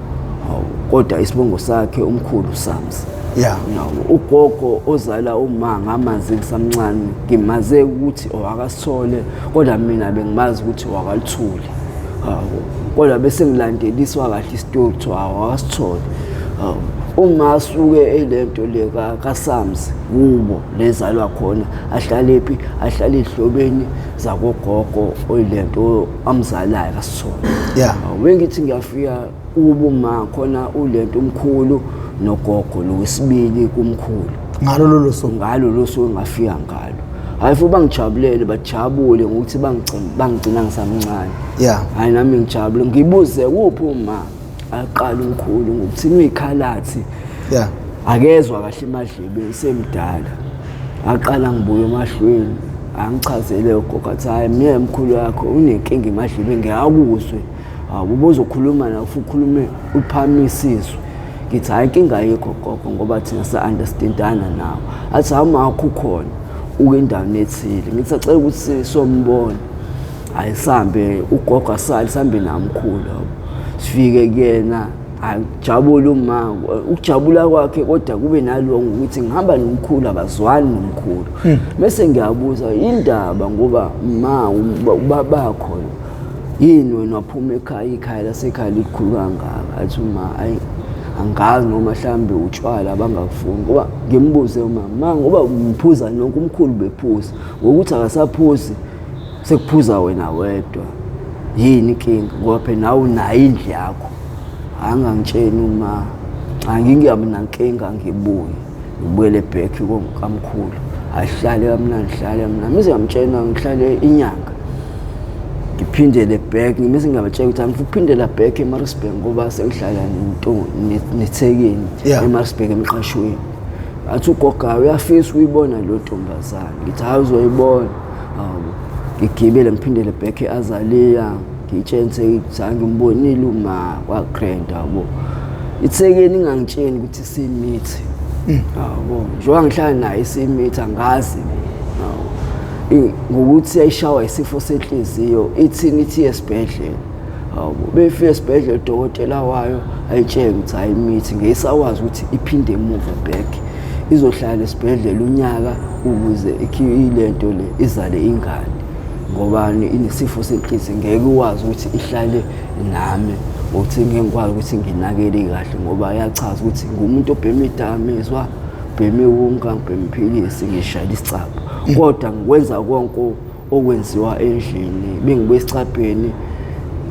Kodwa iSibongo sakhe umkhulu Sams. Ugogo ozala uma ngamazi ngisamncane ngimaze ukuthi wakaSithole kodwa mina bengimazi ukuthi wakaLuthuli. Kodwa bese ngilandeliswa kahle istory to wakaSithole. Uma asuke elento le kaSams kubo lezalwa khona ahlalephi ahlala ehlobeni zakogogo oyilento amzalayo kaSithole. Wengithi ngiyafika kubo ma khona ulento umkhulu nogogo lo wesibili kumkhulu. Ngalo lo suku ngafika ngalo. Hayi futhi bangijabulele bajabule ngokuthi bangigcina ngisamncane. Hayi nami ngijabule ngibuze kuphi uma aqala umkhulu ngokuthi uyikhalathi. Akezwe kahle emadlebeni semdala. Aqala ngibuye emahlweni angichazele ugogo athi hayi mina umkhulu yakho unenkinga emadlebeni ngiyakuzwe. Ubozokhuluma nawe futhi ukhulume uphamisiswe. Ngithi hayi inkinga yikho gogo ngoba thina sa-understandana nawe. Athi hama akho khona ukendaweni ethile. Ngithi acela ukuthi sombona. Ayisambe ugogo asali sambe namkhulu. Sifike kuyena ajabula uma ukujabula kwakhe kodwa kube nalongo ukuthi ngihamba nomkhulu abazwani nomkhulu. Bese ngiyabuza indaba ngoba ubaba khona yini wena waphuma ikhaya lasekhaya likhulu kangaka. Athi uma angazi noma mhlambe utshwala abangafuni ngoba ngimbuze umama ngoba umphuza nonke umkhulu bephuza ngokuthi akasaphuzi sekuphuza wena wedwa. Yini inkinga ngoba phela nawe unayo indlu yakho. Angangitsheni uma angingiyabi nankinga ngibuye ngibuyele back komkhulu. Ahlale kamnandi hlale mina mize ngamtshena ngihlale inyanga. Ngiphindele back ngimese ngiyabatshela ukuthi angifuphindela back eMaritzburg ngoba sengihlala neThekwini eMaritzburg emqashweni. Athi ugogo uyafisa uyibona lo ntombazana. Ngithi hayi uzoyibona. Ngigibele ngiphindele back eAzalea ngitshentse zange ngimbonile uma kwaGrant yabo. iThekwini ngangitsheni ukuthi simithi. Njengoba ngihlala naye simithi angazi. Ngokuthi ayishawa isifo senhliziyo ithini ithi esibhedlela. Befike esibhedlela udokotela wayo ayitshela ukuthi ayimithi ngesawazi ukuthi iphinde emuva back. Izohlala esibhedlela unyaka ukuze ilento le izale ingane. Ngobani inesifo senhliziyo ngeke uwazi ukuthi ihlale nami ukuthi ngengikwazi ukuthi nginakele kahle ngoba yachaza ukuthi ngumuntu obhema idakamizwa, bheme wonke ngibhema iphilisi ngishaya isicapha. Kodwa ngikwenza konke okwenziwa endlini bengibe esicapheni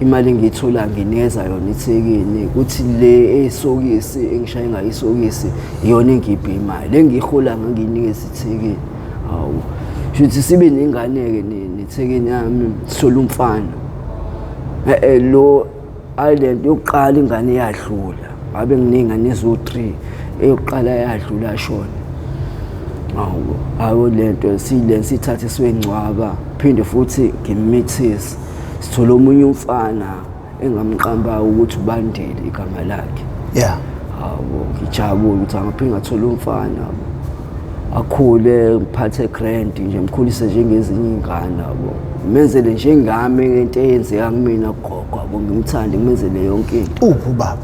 imali engiyithola nginikeza yona iThekwini kuthi le esokisi engishaye ngayo isokisi iyona engiphe imali le ngiyihola nganginikeza iThekwini. Hawu futhi sibe nengane ke neThekwini yami sithola umfana lo island yokuqala ingane yadlula ngabe nginengane ezo3 eyokuqala yadlula yashona. Hawu lento sithathe siwengcwaba phinde futhi ngimithise sithola omunye umfana engamqamba ukuthi uBandile igama lakhe. Yeah. Hawo ngijabula ukuthi angaphinde ngathola umfana akhule ngiphathe grand nje mkhulise njengezinye ingane yabo. Menzele njengami into eyenzeka kumina gogo yabo ngimthande ngimenzele yonke into. Uphi ubaba?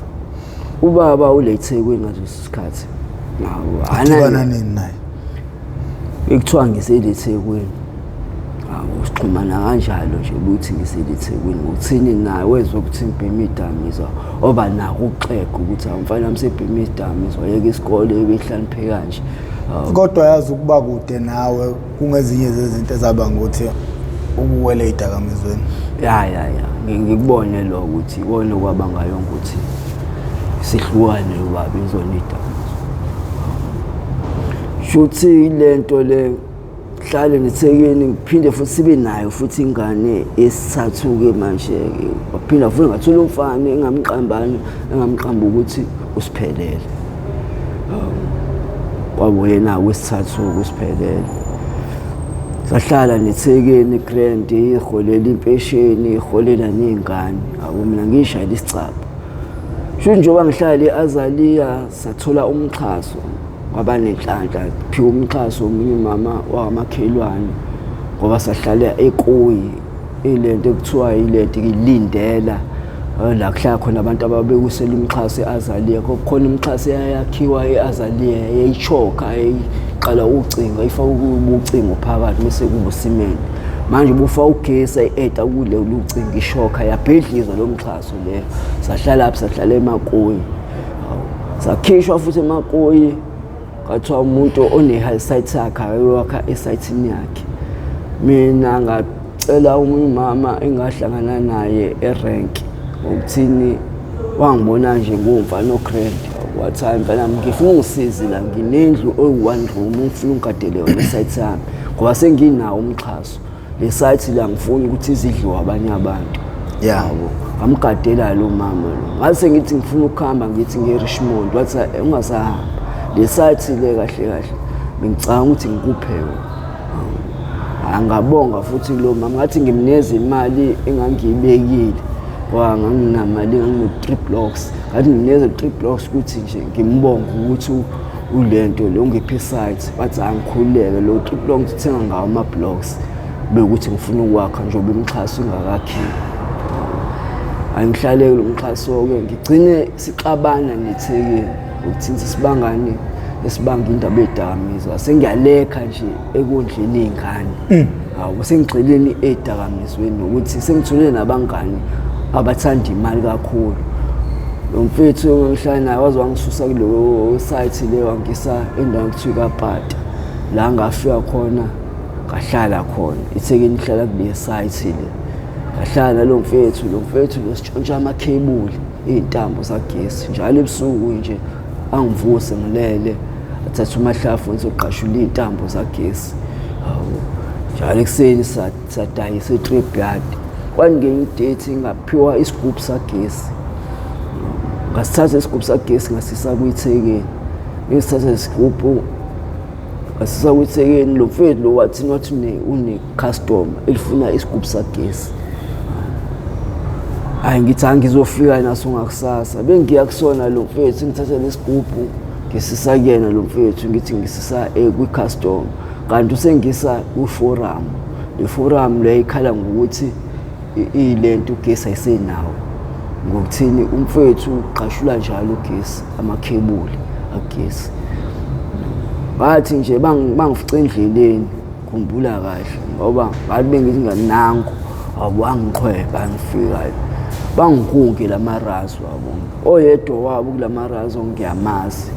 Ubaba uleThekwini ngaso isikhathi. Hawo Udibana nini naye? Ekuthiwa ngiseLeThekwini. Hawo sixhumana kanjalo nje ukuthi ngiseLeThekwini ukuthini naye wezwe ukuthi ngibhema idamizwa oba nako ukuxega ukuthi awumfana amsebhema idamizwa yeke isikole ebehlanipheka kanje. Kodwa yazi ukuba kude nawe kungezinye zezinto ezaba ngokuthi ubuwele idakamizweni. Ya ngikubone lo ukuthi ikona okwabanga yonke ukuthi sihlukane ubaba izona idamizwa. Shuthi lento le hlale neThekwini ngiphinde futhi sibe nayo futhi ingane esithathu ke manje waphinda futhi ngathola umfana engamqamba ukuthi usiphelele. Kwabo yena wesithathu kusiphelele. Sahlala neThekwini grand iholela impesheni iholela nezingane abo mina ngishayela isicaba. Sho njengoba ngihlala eAzalia sathola umxhaso wabanenhlanhla phi umxhaso omunye mama wamakhelwane ngoba sahlala eKoyi ilento ekuthiwa ilento ilindela la kuhlala khona abantu ababekusela umxhaso eAzalia khona umxhaso eyakhiwa eAzalia eyichoka eyiqala ucinga ifaka ucingo phakathi bese kuba cement manje bufa ugesi ayeta kule ucingo ishoka yabhedlizwa lo mxhaso le sahlala lapha sahlala eMakoyi sakhishwa futhi eMakoyi kathiwa umuntu one-site yakhe ayowakha esayithini yakhe. Mina ngacela umama engahlangana naye erank ukuthini wangibona nje ngumfana ogrand wathi mfana ngifuna ungisize la nginendlu oyi-1 room ngifuna ungigadele yona esaythi yami ngoba senginawo umxhaso le site la ngifuna ukuthi izidliwe abanye abantu. Yabo ngamgadela lo mama lo ngase ngithi ngifuna ukuhamba ngithi ngeRichmond wathi ungasahamba le site le kahle ngicanga ukuthi ngikuphe angabonga futhi lo mama ngathi ngimneze imali engangiyibekile ngoba nganginamali ngangi3 blocks ngathi ngimneze 3 blocks ukuthi nje ngimbonga ukuthi ulento lo ngiphe site bathi angikhuleke lo 3 blocks uthenga ngawo ama blocks bekuthi ngifuna ukwakha njengoba umxhaso ungakakhiwa. Angihlaleke lo mxhaso ke ngigcine sixabana neThekwini ukuthi sibangani esibanga indaba edakamizwa sengiyalekha nje ekondleni izingane. Hawu sengigxileni edakamizweni ukuthi sengithole nabangani abathanda imali kakhulu. Lo mfethu engihlala naye waze wangisusa kulo site le wangisa endaweni kuthiwa kaPata la ngafika khona ngahlala khona iThekwini ihlala kule site le ngahlala lo mfethu lo sitshontsha amakhebuli izintambo zagesi njalo ebusuku nje angivuse ngilele athatha umahlafu ngizoqashula izintambo zagesi. Hawu njalo ekseni sadayisa e-trip yard kwangenye idate ngaphiwa isigubhu sagesi ngasithatha isigubhu sagesi ngasisa kuyiThekwini ngisithatha isigubhu ngasisa kuyiThekwini lo mfethu lo wathi une customer elifuna isigubhu sagesi. Hayi ngithi angizofika naso ngakusasa bengiya kusona lo mfethu ngithatha lesigubhu ngisisa kuyena lo mfethu ngithi ngisisa kwi-custom kanti usengisa ku-forum le forum le ikhala ngokuthi ilento ugesi ayisenawo ngokuthini umfethu uqashula njalo ugesi amakhebuli agesi bathi nje bangifice endleleni khumbula kahle ngoba bathi bengithi nganango awangiqhweba ngifika bangikhunke lamarazo wabo oyedwa wabo kulamarazo ngiyamazi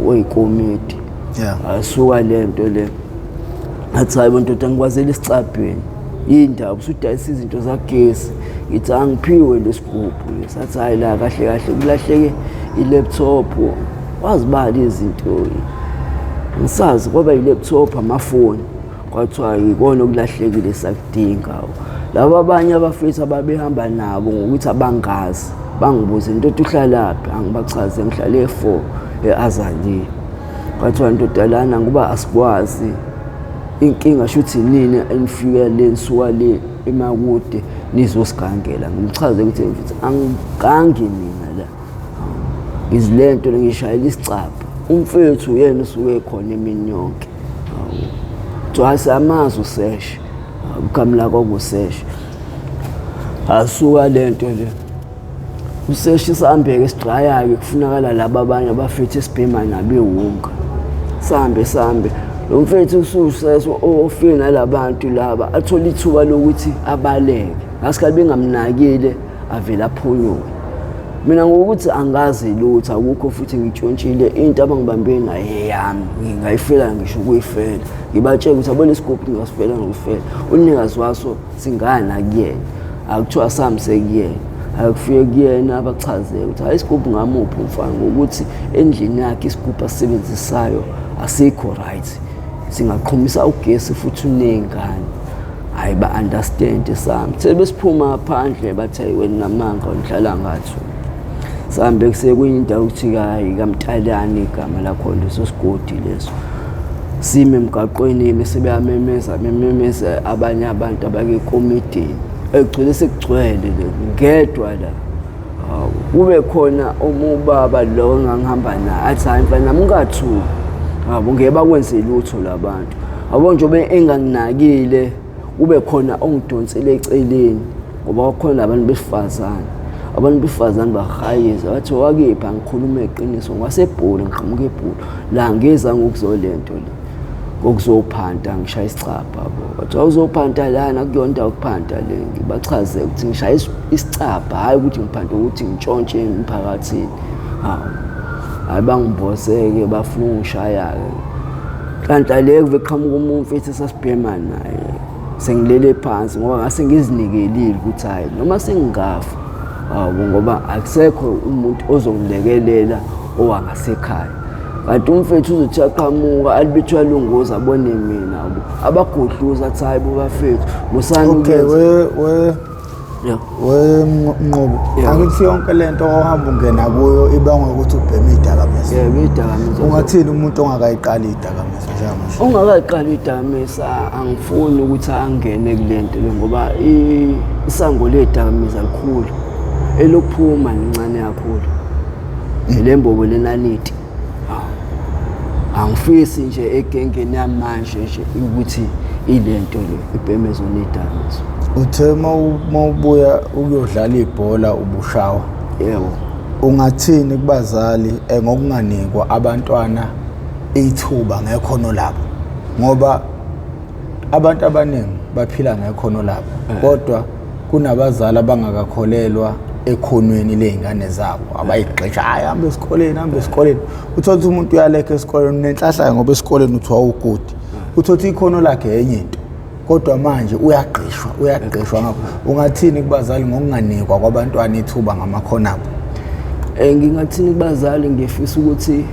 oyikomiti asuka lento le athi hayi bonto ngikwazela isicabheni indaba usudayisa izinto zagesi ngithi angiphiwe lesigubhu sathi hayi la kahle kahle kulahleke i-laptop wazibala izinto ngisazi kwaba i-laptop amafoni kwathiwa yikona okulahlekile sakudinga laba abanye abafethu ababehamba nabo ngokuthi abangazi bangibuze intoda uhlalaphi angibachaze ngihlale e4 eAzali kwathiwa intoda lana ngoba asikwazi inkinga shuthi nini enifika le nisuka le emakude nizosigangela ngimchaze ukuthi mfethu angigangi mina la izilento ngishayela isicapha umfethu yena usuke khona emini yonke twasa amazi useshe ukamla kwakuseshe asuka lento le useshe sihambeke sidraya ke kufunakala laba abanye abafethu esibhema nabewunga sambe lo mfethu ususeso ofika nalabantu laba athola ithuba lokuthi abaleke ngasikabe ngamnakile avela aphunyuke mina ngokuthi angazi lutho akukho futhi ngitshontshile into abangibambe naye yami ngingayifela ngisho ukuyifela ngibatshela ukuthi abone isigubhu ngasifela ngokufela unikazi waso singana kuyena akuthiwa samse kuyena akufike kuyena abachaze ukuthi hayi isigubhu ngamuphi umfana ngokuthi endlini yakhe isigubhu asisebenzisayo asikho right singaqhumisa ugesi futhi unengane hayi ba understand sami sebesiphuma phandle bathi wena namanga uhlala ngathi sambe kusekwenye indawo ukuthi hayi kaMtaliyani igama lakho leso sigodi leso sime emgaqweni mesebeyamemeza abanye abantu abake committee egcwele sekugcwele ngedwa la kube khona umubaba lo ngangihamba naye athi hayi mfana namngathu ngeke kwenze lutho labantu abo njobe enganginakile kube khona ongidonsele eceleni ngoba kukhona abantu besifazane bahayiza bathi wakepha ngikhuluma iqiniso ngwasebholo ngiqhamuka ebholo la ngeza ngokuzolento le ngokuzophanta ngishaya isicapha bathi awuzophanta lana kuyonda ukuphanta le ngibachaze ukuthi ngishaya isicapha hayi ukuthi ngiphanta ukuthi ngitshontshe emphakathini hayi bangiboseke bafuna ungishaya kanti le kuveqhamuka umuntu mfethu sasibhema naye sengilele phansi ngoba ngase ngizinikelile ukuthi hayi noma sengingafa ngoba akusekho umuntu ozongilekelela owangasekhaya kanti umfethu uzothi aqhamuka alibithwa lungoza abone mina abagodluza athi hayi bobafethu musani okay we Mnqobi angithi yonke lento ohamba ungena kuyo ibangwa ukuthi ubheme idakamizwa idakamizwa ungathini umuntu ongakayiqali idakamizwa njengamanje ongakayiqali idakamizwa angifuni ukuthi angene kulento le ngoba isango ledakamizwa likhulu elokuphuma lincane kakhulu lembobo lenaliti angifisi nje egengeni yamanje nje ukuthi ilento le ibhemezo nedakamizwa uthe mawubuya ukuyodlala ibhola ubushawa yebo ungathini kubazali ngokunganikwa abantwana ithuba ngekhono labo ngoba abantu abaningi baphila ngekhono labo kodwa kunabazali abangakakholelwa ekhonweni lezingane zabo abayigqisha hayi hambe esikoleni uthola umuntu uyaleka esikoleni nenhlahla ngoba esikoleni uthi wawugudi uthola ikhono lakhe enye into kodwa manje uyaqhishwa ngakho ungathini kubazali ngokunganikwa kwabantwana ithuba ngamakhono abo ngingathini kubazali ngifisa ukuthi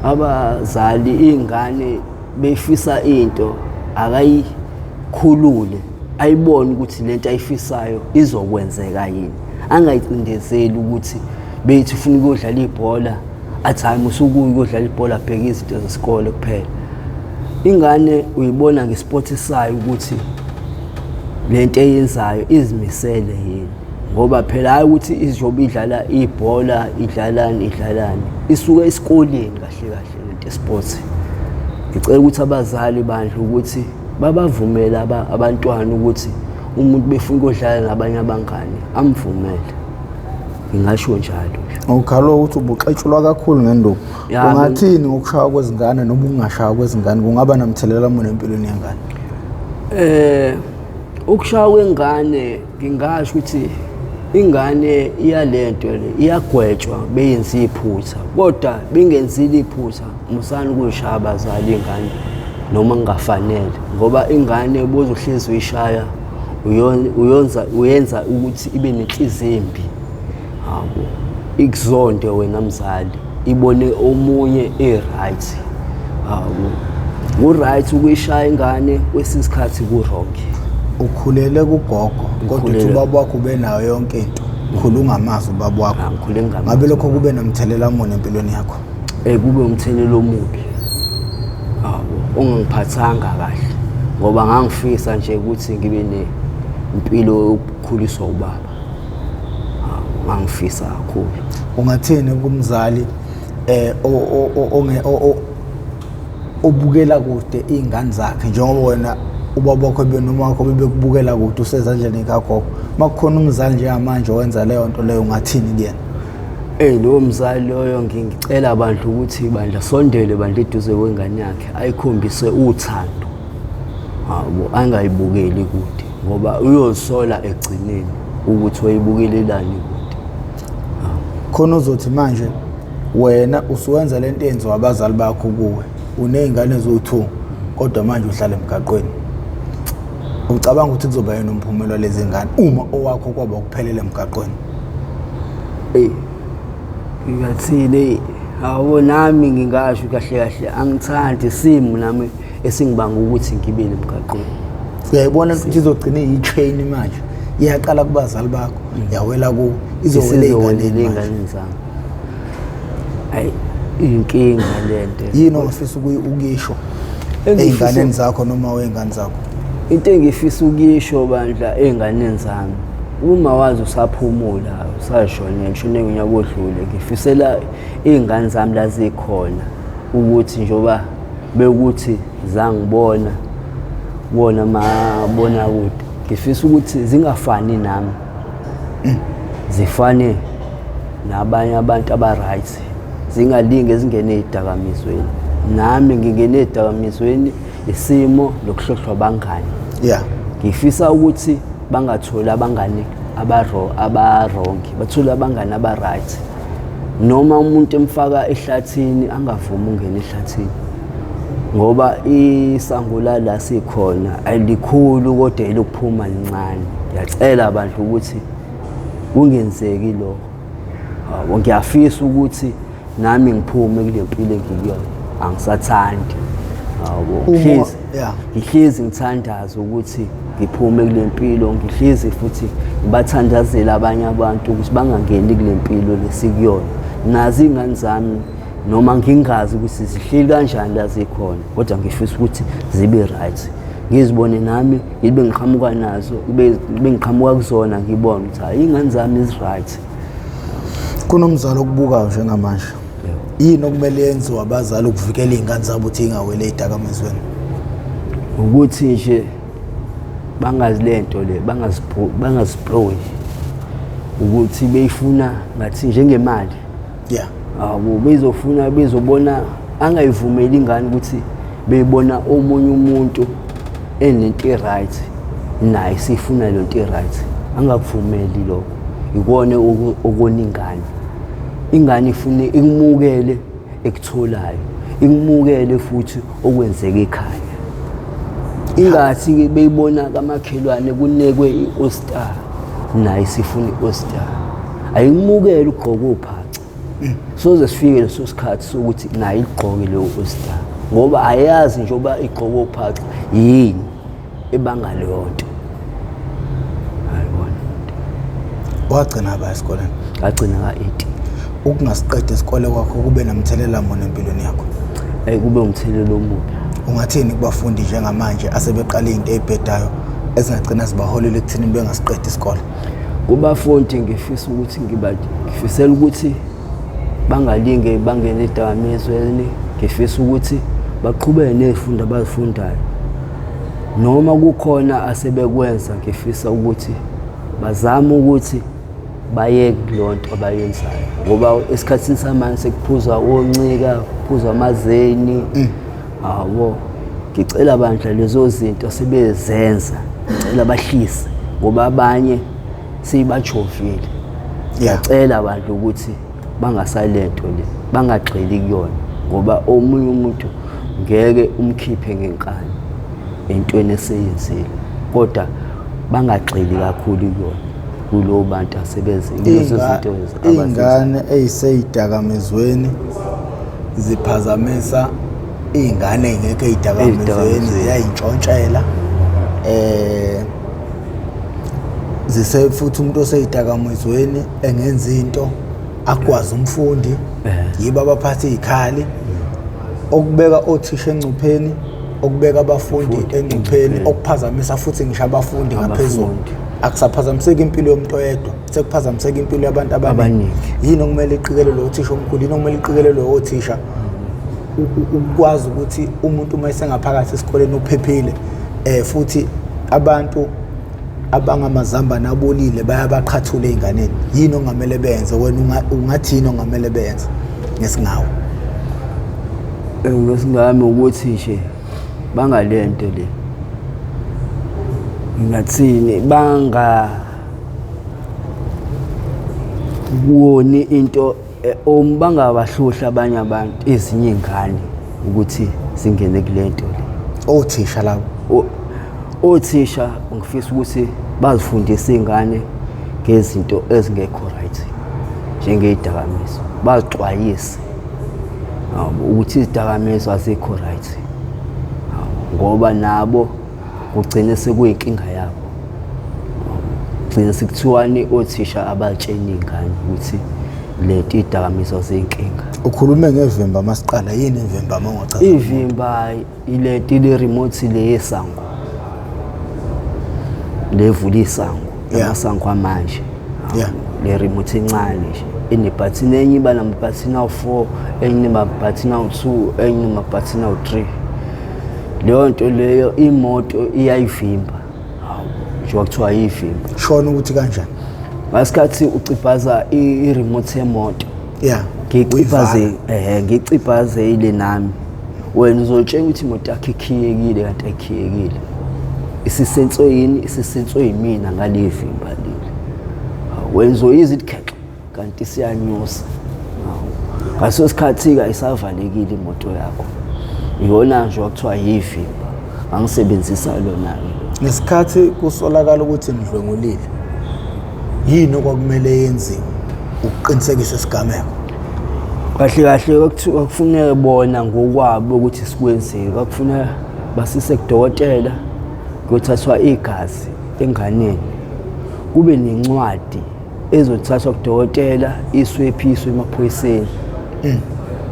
abazali ingane befisa into akayikhulule ayibone ukuthi lento ayifisayo izokwenzeka yini angayicindezeli ukuthi bethi ufuna ukudlala ibhola athi hayi musukuya ukudlala ibhola bheka izinto zesikole kuphela ingane uyibona ngesport sayo ukuthi lento eyenzayo izimisele yini ngoba phela hayi ukuthi izobe idlala ibhola idlalani isuka esikoleni kahle lento sports ngicela ukuthi abazali bandle ukuthi babavumela abantwana ukuthi umuntu befuna ukudlala nabanye abangane amvumele ngingasho njalo ukhalo ukuthi ubuxetshulwa kakhulu ngenduku ungathini ngokushaya kwezingane noma ungashaya kwezingane kungaba namthelela muni empilweni yengane ukushaya kwengane ngingasho ukuthi ingane iyalento le iyagwetshwa beyenza iphutha kodwa bengenzile iphutha musani kuyishaya abazali ingane noma kungafanele ngoba ingane bozohlezi uyishaya uyenza ukuthi ibe nenhliziyo embi, yabo, ikuzonde wena mzali, ibone omunye e-right, yabo. Ku-right ukuyishaya ingane, kwesinye isikhathi ku-wrong. Ukhulele kugogo kodwa uthi ubaba wakho ube nayo yonke into, ukhula ungamazi ubaba wakho. Ngikhule ngingamazi. Ngabe lokho kube nomthelela muni empilweni yakho? Kube umthelela omubi, yabo, ongangiphathanga kahle ngoba ngangifisa nje ukuthi ngibe nempilo yokukhuliswa ubaba. Ngangifisa kakhulu. Ungathini kumzali obukela kude izingane zakhe njengoba wena ubaba wakho noma wakho bebekubukela kude usezandleni kagogo, makukhona umzali njengamanje owenza leyo nto leyo, ungathini kuyena? Lowo mzali loyo ngicela abantu ukuthi bandla sondele bandla eduze kwengane yakhe, ayikhombise uthando, yabo, angayibukeli kude ngoba uyosola egcineni ukuthi wayibukelelani kude. Khona uzothi manje wena usuwenza lento yenziwa abazali bakho kuwe, unezingane eziwu-2 kodwa manje uhlala emgaqweni. Ucabanga ukuthi kuzoba yini umphumela lezi ngane uma owakho kwaba ukuphelela emgaqweni? Ngingathini, yabo, nami ngingasho kahle kahle angithandi isimo nami esingibanga ukuthi ngibele emgaqweni. Uyayibona ukuthi izogcina iyi-chain manje, iyaqala kubazali bakho yawela kuwo, izowela ey'nganeni zami. Hayi, inkinga lento. Yini ongafisa ukuyisho ey'nganeni zakho noma wey'ngane zakho? Into engifisa ukuyisho bandla ey'nganeni zami, uma wazi usaphumula usashona ngishone ngonyaka odlule, ngifisela iy'ngane zami la zikhona ukuthi njengoba bekuthi zangibona bona mabona kude, ngifisa ukuthi zingafani nami, zifane nabanye abantu aba-right, zingalinge ezingene ey'dakamizweni. Nami ngingene ey'dakamizweni, isimo nokuhlohlwa abangani. Ngifisa ukuthi bangatholi abangani aba-wrong, bathole abangani aba-right. Noma umuntu emfaka ehlathini angavumi ungena ehlathini ngoba isango la sikhona alikhulu kodwa elokuphuma lincane. Ngiyacela abantu ukuthi kungenzeki lokho. Ngiyafisa ukuthi nami ngiphume kule mpilo engikuyona, angisathandi. Ngihlezi ngithandaza ukuthi ngiphume kule mpilo, ngihlezi futhi ngibathandazele abanye abantu ukuthi bangangeni kule mpilo lesikuyona. Nazi izingane zami noma ngingazi ukuthi zihleli kanjani la zikhona, kodwa ngifisa ukuthi zibe right, ngizibone nami ngibe ngiqhamuka nazo, ngibe ngiqhamuka kuzona, ngibone ukuthi hayi izingane zami is-right. Kunomzali okubukayo njengamanje, yini okumele yenziwe abazali ukuvikela izingane zabo ukuthi ingaweli ey'dakamizweni? Ukuthi nje bangazi lento le, bangaziployi ukuthi beyifuna ngathi njengemali. Yabo, bezobona, angayivumeli ingane ukuthi beyibona omunye umuntu enento e-right naye sifuna lento e-right, angakuvumeli lokho. Ikone okona ingane ifune ikumukele ekutholayo, ikumukele futhi okwenzeka ekhaya. Ingathi beyibona kamakhelwane kunekwe i-oyster naye sifuna i-oyster, ayikumukele ugqoke uphaca. Soze sifike leso sikhathi sokuthi naye igqoke leyo oyster ngoba ayazi njengoba igqoke uphaca yini ebanga leyo nto. Ayibona. Wagcina ba esikoleni? Ngagcina ka-8. Ukungasiqedi isikole kwakho kube nomthelela muni empilweni yakho? Kube umthelela omubi. Ungathini kubafundi njengamanje asebeqala izinto ezibhedayo ezingagcina zibaholela ekuthini bengasiqedi isikole? Kubafundi ngifisa ukuthi ngifisela ukuthi bangalinge bangene edakamizweni, ngifisa ukuthi baqhubeke nezifundo abazifundayo. Noma kukhona asebekwenza, ngifisa ukuthi bazame ukuthi bayeke lonto abayenzayo ngoba esikhathini samanje sekuphuza oncika, kuphuza amazeni. Hawo, ngicela bandla lezo zinto sebezenza, ngicela bahlise ngoba abanye sibajovile. Ngiyacela abantu ukuthi bangasalento le, bangagxili kuyona ngoba omunye umuntu ngeke umkhiphe ngenkani entweni eseyenzile, kodwa bangagxili kakhulu kuyona kulo bantu asebenze lezo zinto iy'ngane ey'seyidakamizweni ziphazamisa iy'ngane ey'ngekho ey'dakamizweni ziyayintshontshela futhi umuntu oseyidakamizweni engenza into akwazi umfundi yibo abaphatha iy'khali okubeka othisha engcupheni okubeka abafundi engcupheni okuphazamisa futhi ngisho abafundi ngaphezulu akusaphazamiseki impilo yomuntu oyedwa sekuphazamiseka impilo yabantu abaningi yini okumele iqikelelwe othisha omkhulu yini okumele iqikelelwe othisha ukwazi ukuthi umuntu uma esengaphakathi esikoleni uphephile futhi abantu abangamazambane abolile bayabaqhathula ey'nganeni yini ongamele benze wena ungathi yini ongamele benze ngesingawo ngesingami ukuthi nje bangalento le ngathini bangawoni into bangabahluhla abanye abantu ezinye ingane ukuthi singene kulento le othisha labo othisha ngifisa ukuthi bazifundise ingane ngezinto ezingekho right njengey'dakamizwa bazixwayise ukuthi izidakamizwa azikho right ngoba nabo kugcine sekuyinkinga yabo gcine sekuthiwani othisha abatsheni iy'ngane ukuthi leti izidakamizwa ziyinkinga. Ukhulume ngevimba masiqala yini ivimba mangachaza? Ivimba ileti le remote le yesango levula isango amasango amanje le remote encane nje enebhathini enye iba namabhathini awu4 enye namabhathini awu2 enye namabhathini awu3 leyo nto leyo imoto iyayivimba njengoba kuthiwa yivimba shona ukuthi kanjani ngasikhathi uciphaza i-remote yemoto ngiciphaze ile nami wena uzotshela ukuthi imoto yakho ikhiyekile kanti ayikhiyekile isisenso yini isisenso yimina ngalivimba leli wena uzoyiza ikhekhe kanti siyanyusa ngaso sikhathi ka isavalekile imoto yakho iyona nje okuthiwa yivimba angisebenzisa lona ngesikhathi kusolakala ukuthi nidlwengulile yini okwakumele yenziwe ukuqinisekisa isigameko kahle kahle kufuneka bona ngokwabo ukuthi sikwenzeke kufuneka basise kudokotela kuyothathwa igazi enganeni kube nencwadi ezothathwa kudokotela iswephiswe emaphoyiseni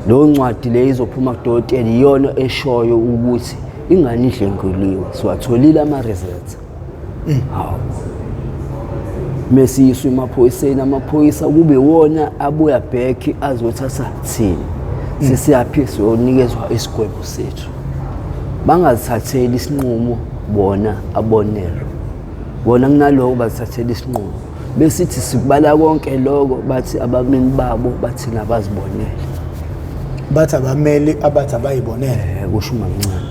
lo ncwadi le izophuma kudokotela iyona eshoyo ukuthi ingane idlenguliwe siwatholile ama results hawo mesiyiswe emaphoyiseni amaphoyisa kube wona abuya back azothatha thina sesiyaphi siyonikezwa isigwebo sethu bangazithatheli isinqumo bona abonelo bona kunaloko bazithathela isinqumo besithi sikubala konke lokho bathi abameli babo bathi nabazibonele bathi abameli abathi abayibonele kusho uMancane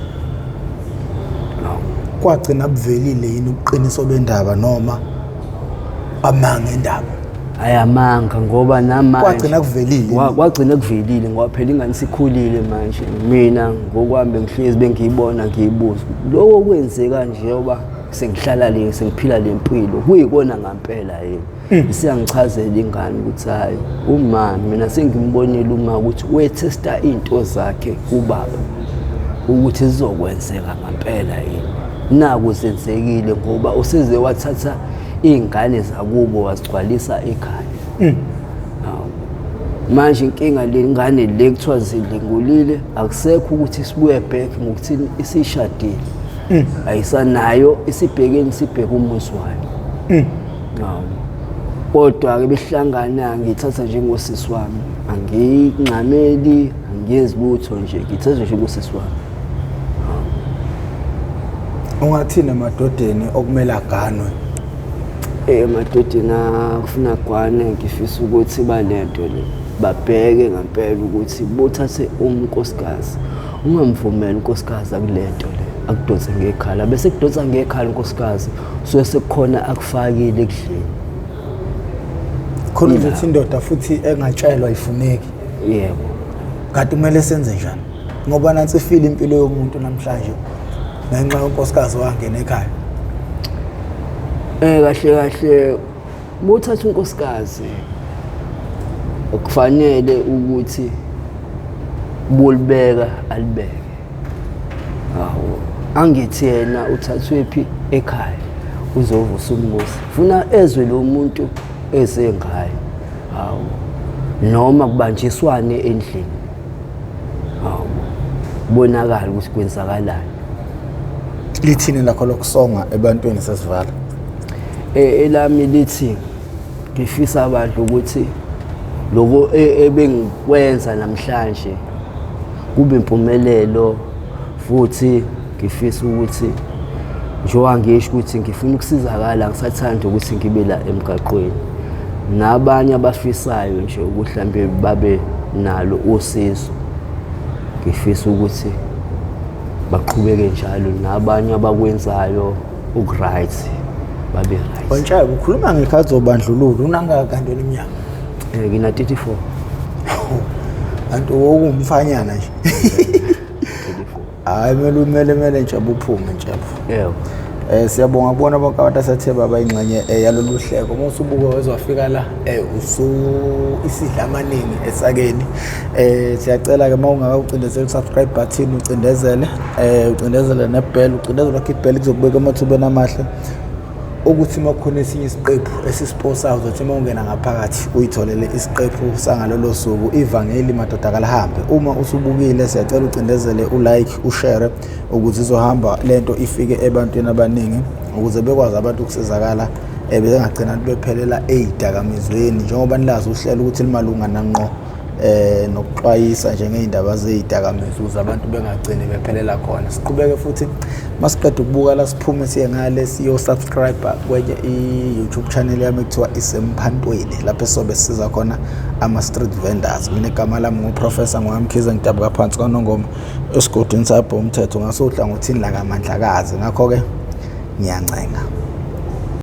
kwagcina kuvelile yini ubuqiniso bendaba noma amanga endaba ayamanga ngoba namanje kwagcina kuvelile ngoba phela ingane sikhulile manje mina ngokwami ngihlezi bengiyibona ngiyibuza lokho kwenzeka nje oba sengihlala le sengiphila lempilo kuyikona ngempela yini siyangichazela ingane ukuthi hayi uma mina sengimbonile uma ukuthi wetesta into zakhe kubaba ukuthi zizokwenzeka ngempela yini naku senzekile ngoba useze wathatha ingane zakubo wazigcwalisa ekhaya manje inkinga le ngane le kuthiwa zidlengulile akusekho ukuthi sibuye back ngokuthi isishadile ayisanayo isibhekeni sibheka umuzi wayo kodwa ke behlangana ngithatha njengosisi wami anginqameli angiyenzi lutho nje ngithatha nje ngosisi wami ungathini emadodeni okumele aganwe emadodeni kufuna kugwane ngifisa ukuthi balento le babheke ngempela ukuthi bothathe unkosikazi ungamvumeli unkosikazi akulento le akudonse ngekhala bese kudonsa ngekhala unkosikazi so sekukhona akufakile ekudleni khona ukuthi indoda futhi engatshelwa ifuneki yebo kanti kumele senze njani ngoba nansi ifile impilo yomuntu namhlanje ngenxa yonkosikazi wangena ekhaya Kahle kahle bothatha unkosikazi okufanele ukuthi bulibeka alibeke. Hawo angithi yena uthathwe phi ekhaya uzovusa umbuso. Funa ezwe lo muntu esengayo. Hawo noma kubanjiswane endlini. Hawo bonakala ukuthi kwenzakalani. Lithini lakho lokusonga ebantwini sesivala? Elami lithi ngifisa abantu ukuthi lokho ebengikwenza namhlanje kube impumelelo, futhi ngifisa ukuthi njengoba ngisho ukuthi ngifuna ukusizakala, ngisathanda ukuthi ngibe la emgaqweni nabanye abafisayo nje ukuthi mhlambe babe nalo usizo. Ngifisa ukuthi baqhubeke njalo nabanye abakwenzayo ukright babe right. Ontshaka ukhuluma ngekhathi zobandlululo unangaka kanti eminyaka? Ngina 34. Antu wokumfanyana nje. 34. Hayi mele nje uphume nje. Yebo. Siyabonga kubona bonke abantu asathe baba ingxenye yalolu hlelo. Uma usubuka wezwafika la isidla amaningi esakeni. Siyacela ke mawungaka ucindezele subscribe button ucindezele ne bell, ucindezele lokho ibell kuzokubeka amathubeni amahle ukuthi makukhona esinye isiqephu esisiposayo uzothi mawungena ngaphakathi uyitholele isiqephu sangalolo suku. Ivangeli madoda kalihambe. Uma usubukile siyacela ucindezele ulike ushare ukuze izohamba lento ifike ebantwini abaningi ukuze bekwazi abantu ukusizakala bengagcina bephelela ezidakamizweni njengoba nilazi uhlelo ukuthi limalunga nanqo nokuxwayisa njengeindaba zezidakamizwa ukuze abantu bengagcini bephelela khona. Siqhubeke futhi masiqeda ukubuka la siphume siye ngale siyo subscribe kwenye i-YouTube channel yami ekuthiwa Isemphantweni lapho sobe siza khona ama street vendors. Mina igama lami nguProfessor Ngwamkhize ngitabuka phansi kwaNongoma esigodini sapho umthetho ngaso uhlangothini la kaMandlakazi. Ngakho ke ngiyancenga.